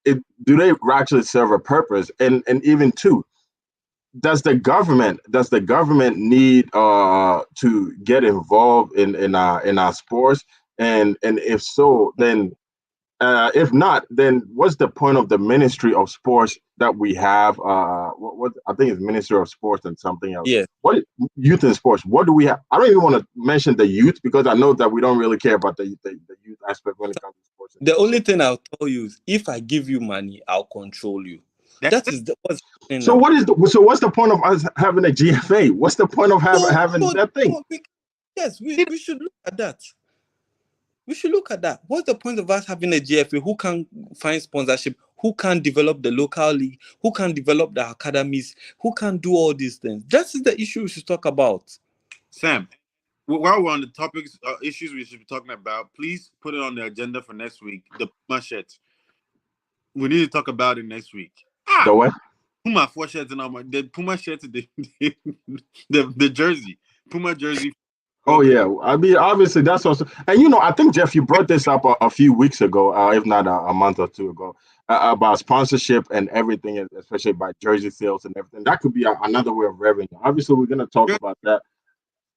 do they actually serve a purpose? And even two, does the government need to get involved in our sports? And if so, then If not, then what's the point of the Ministry of Sports that we have? What I think it's Ministry of Sports and something else. Yeah. What youth and sports? What do we have? I don't even want to mention the youth because I know that we don't really care about the youth aspect when it comes to sports. The only thing I'll tell you is if I give you money, I'll control you. What's so. What's the point of us having a GFA? What's the point of having that thing? We should look at that. We should look at that. What's the point of us having a GFA? Who can find sponsorship? Who can develop the local league? Who can develop the academies? Who can do all these things? That is the issue we should talk about. Sam, while we're on the topics, issues we should be talking about, please put it on the agenda for next week. The Puma shirts. We need to talk about it next week. The what? Puma 4 shirts and all the Puma shirts, the jersey, Puma jersey. Oh yeah, I mean obviously that's also, and I think Jeff, you brought this up a few weeks ago, if not a month or two ago, about sponsorship and everything, especially by jersey sales and everything. That could be another way of revenue. Obviously, we're gonna talk about that.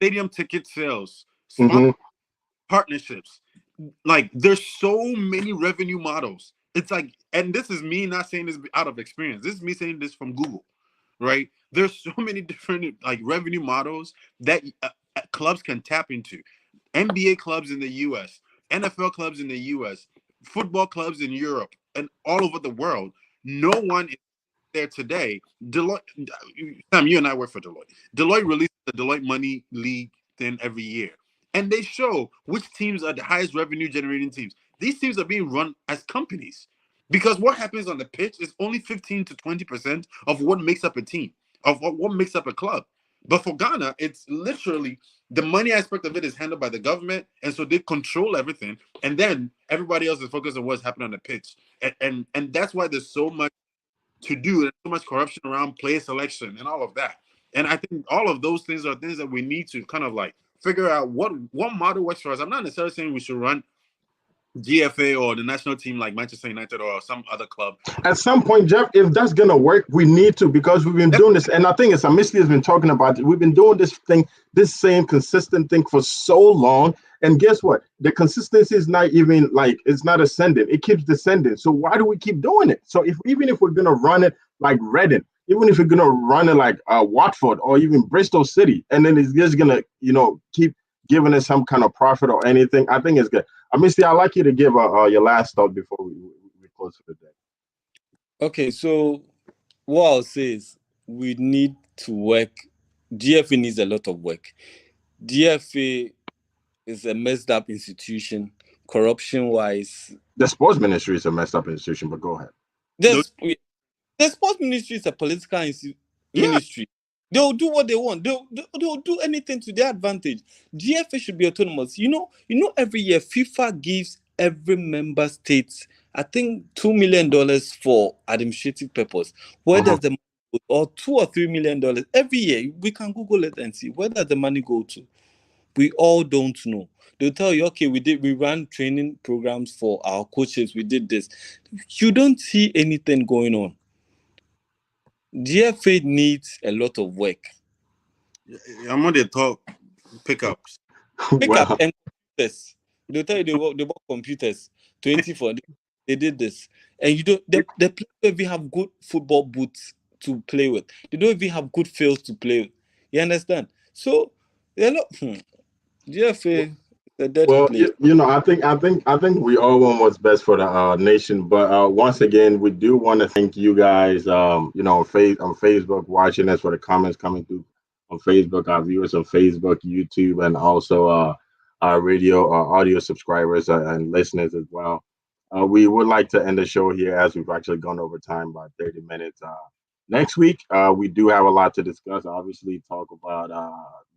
Stadium ticket sales, partnerships. Like there's so many revenue models. It's like, and this is me not saying this out of experience. This is me saying this from Google, right? There's so many different like revenue models that clubs can tap into. NBA clubs in the U.S., NFL clubs in the U.S., football clubs in Europe, and all over the world. No one is there today. Deloitte, Sam, you and I work for Deloitte. Deloitte releases the Deloitte Money League thing every year. And they show which teams are the highest revenue generating teams. These teams are being run as companies. Because what happens on the pitch is only 15 to 20% of what makes up a team, of what makes up a club. But for Ghana, it's literally the money aspect of it is handled by the government. And so they control everything. And then everybody else is focused on what's happening on the pitch. And that's why there's so much to do. There's so much corruption around player selection and all of that. And I think all of those things are things that we need to kind of like figure out what model works for us. I'm not necessarily saying we should run GFA or the national team like Manchester United or some other club. At some point, Jeff, if that's going to work, we need to, because we've been doing this. And I think it's Misty has been talking about it. We've been doing this thing, this same consistent thing for so long. And guess what? The consistency is not even like, it's not ascending. It keeps descending. So why do we keep doing it? So even if we're going to run it like Reading, even if we're going to run it like Watford or even Bristol City, and then it's just going to, keep giving us some kind of profit or anything, I think it's good. Misty, I'd like you to give your last thought before we close for the day. Okay, so what I'll say is we need to work. GFA needs a lot of work. GFA is a messed up institution, corruption-wise. The sports ministry is a messed up institution, but go ahead. The sports ministry is a political ministry. They'll do what they want. They'll do anything to their advantage. GFA should be autonomous. Every year FIFA gives every member state, I think, $2 million for administrative purpose. Where does the money go? Or $2 or $3 million every year? We can Google it and see where does the money go to. We all don't know. They'll tell you, okay, we ran training programs for our coaches. We did this. You don't see anything going on. GFA needs a lot of work. I'm on the talk pickups. Pickup and computers. They'll tell you they bought computers 24. They did this. And they play even have good football boots to play with. They don't even have good fields to play with. You understand? So they're not GFA. Well, I think we all want what's best for the nation. But once again, we do want to thank you guys. On Facebook, watching us, for the comments coming through on Facebook, our viewers on Facebook, YouTube, and also our radio, audio subscribers and listeners as well. We would like to end the show here as we've actually gone over time by 30 minutes. Next week, we do have a lot to discuss. Obviously, talk about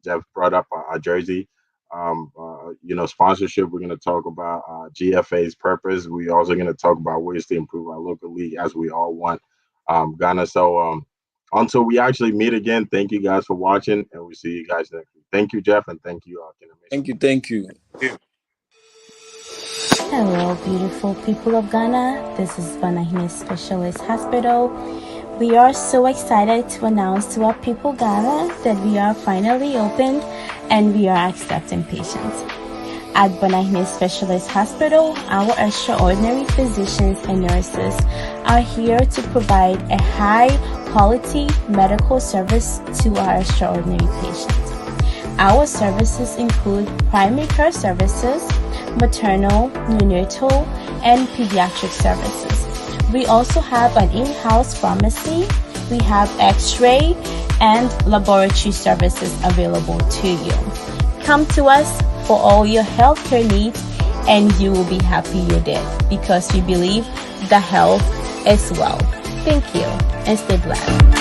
Jeff brought up our jersey. Sponsorship. We're going to talk about GFA's purpose. We're also going to talk about ways to improve our local league, as we all want Ghana. So until we actually meet again, thank you guys for watching, and we'll see you guys next week. Thank you, Jeff, and thank you, Thank you. Hello, beautiful people of Ghana. This is Banahine Specialist Hospital. We are so excited to announce to our people Ghana that we are finally opened and we are accepting patients. At Bonahime Specialist Hospital, our extraordinary physicians and nurses are here to provide a high-quality medical service to our extraordinary patients. Our services include primary care services, maternal, neonatal, and pediatric services. We also have an in-house pharmacy. We have x-ray and laboratory services available to you. Come to us for all your healthcare needs, and you will be happy you did, because we believe the health is wealth. Thank you, and stay blessed.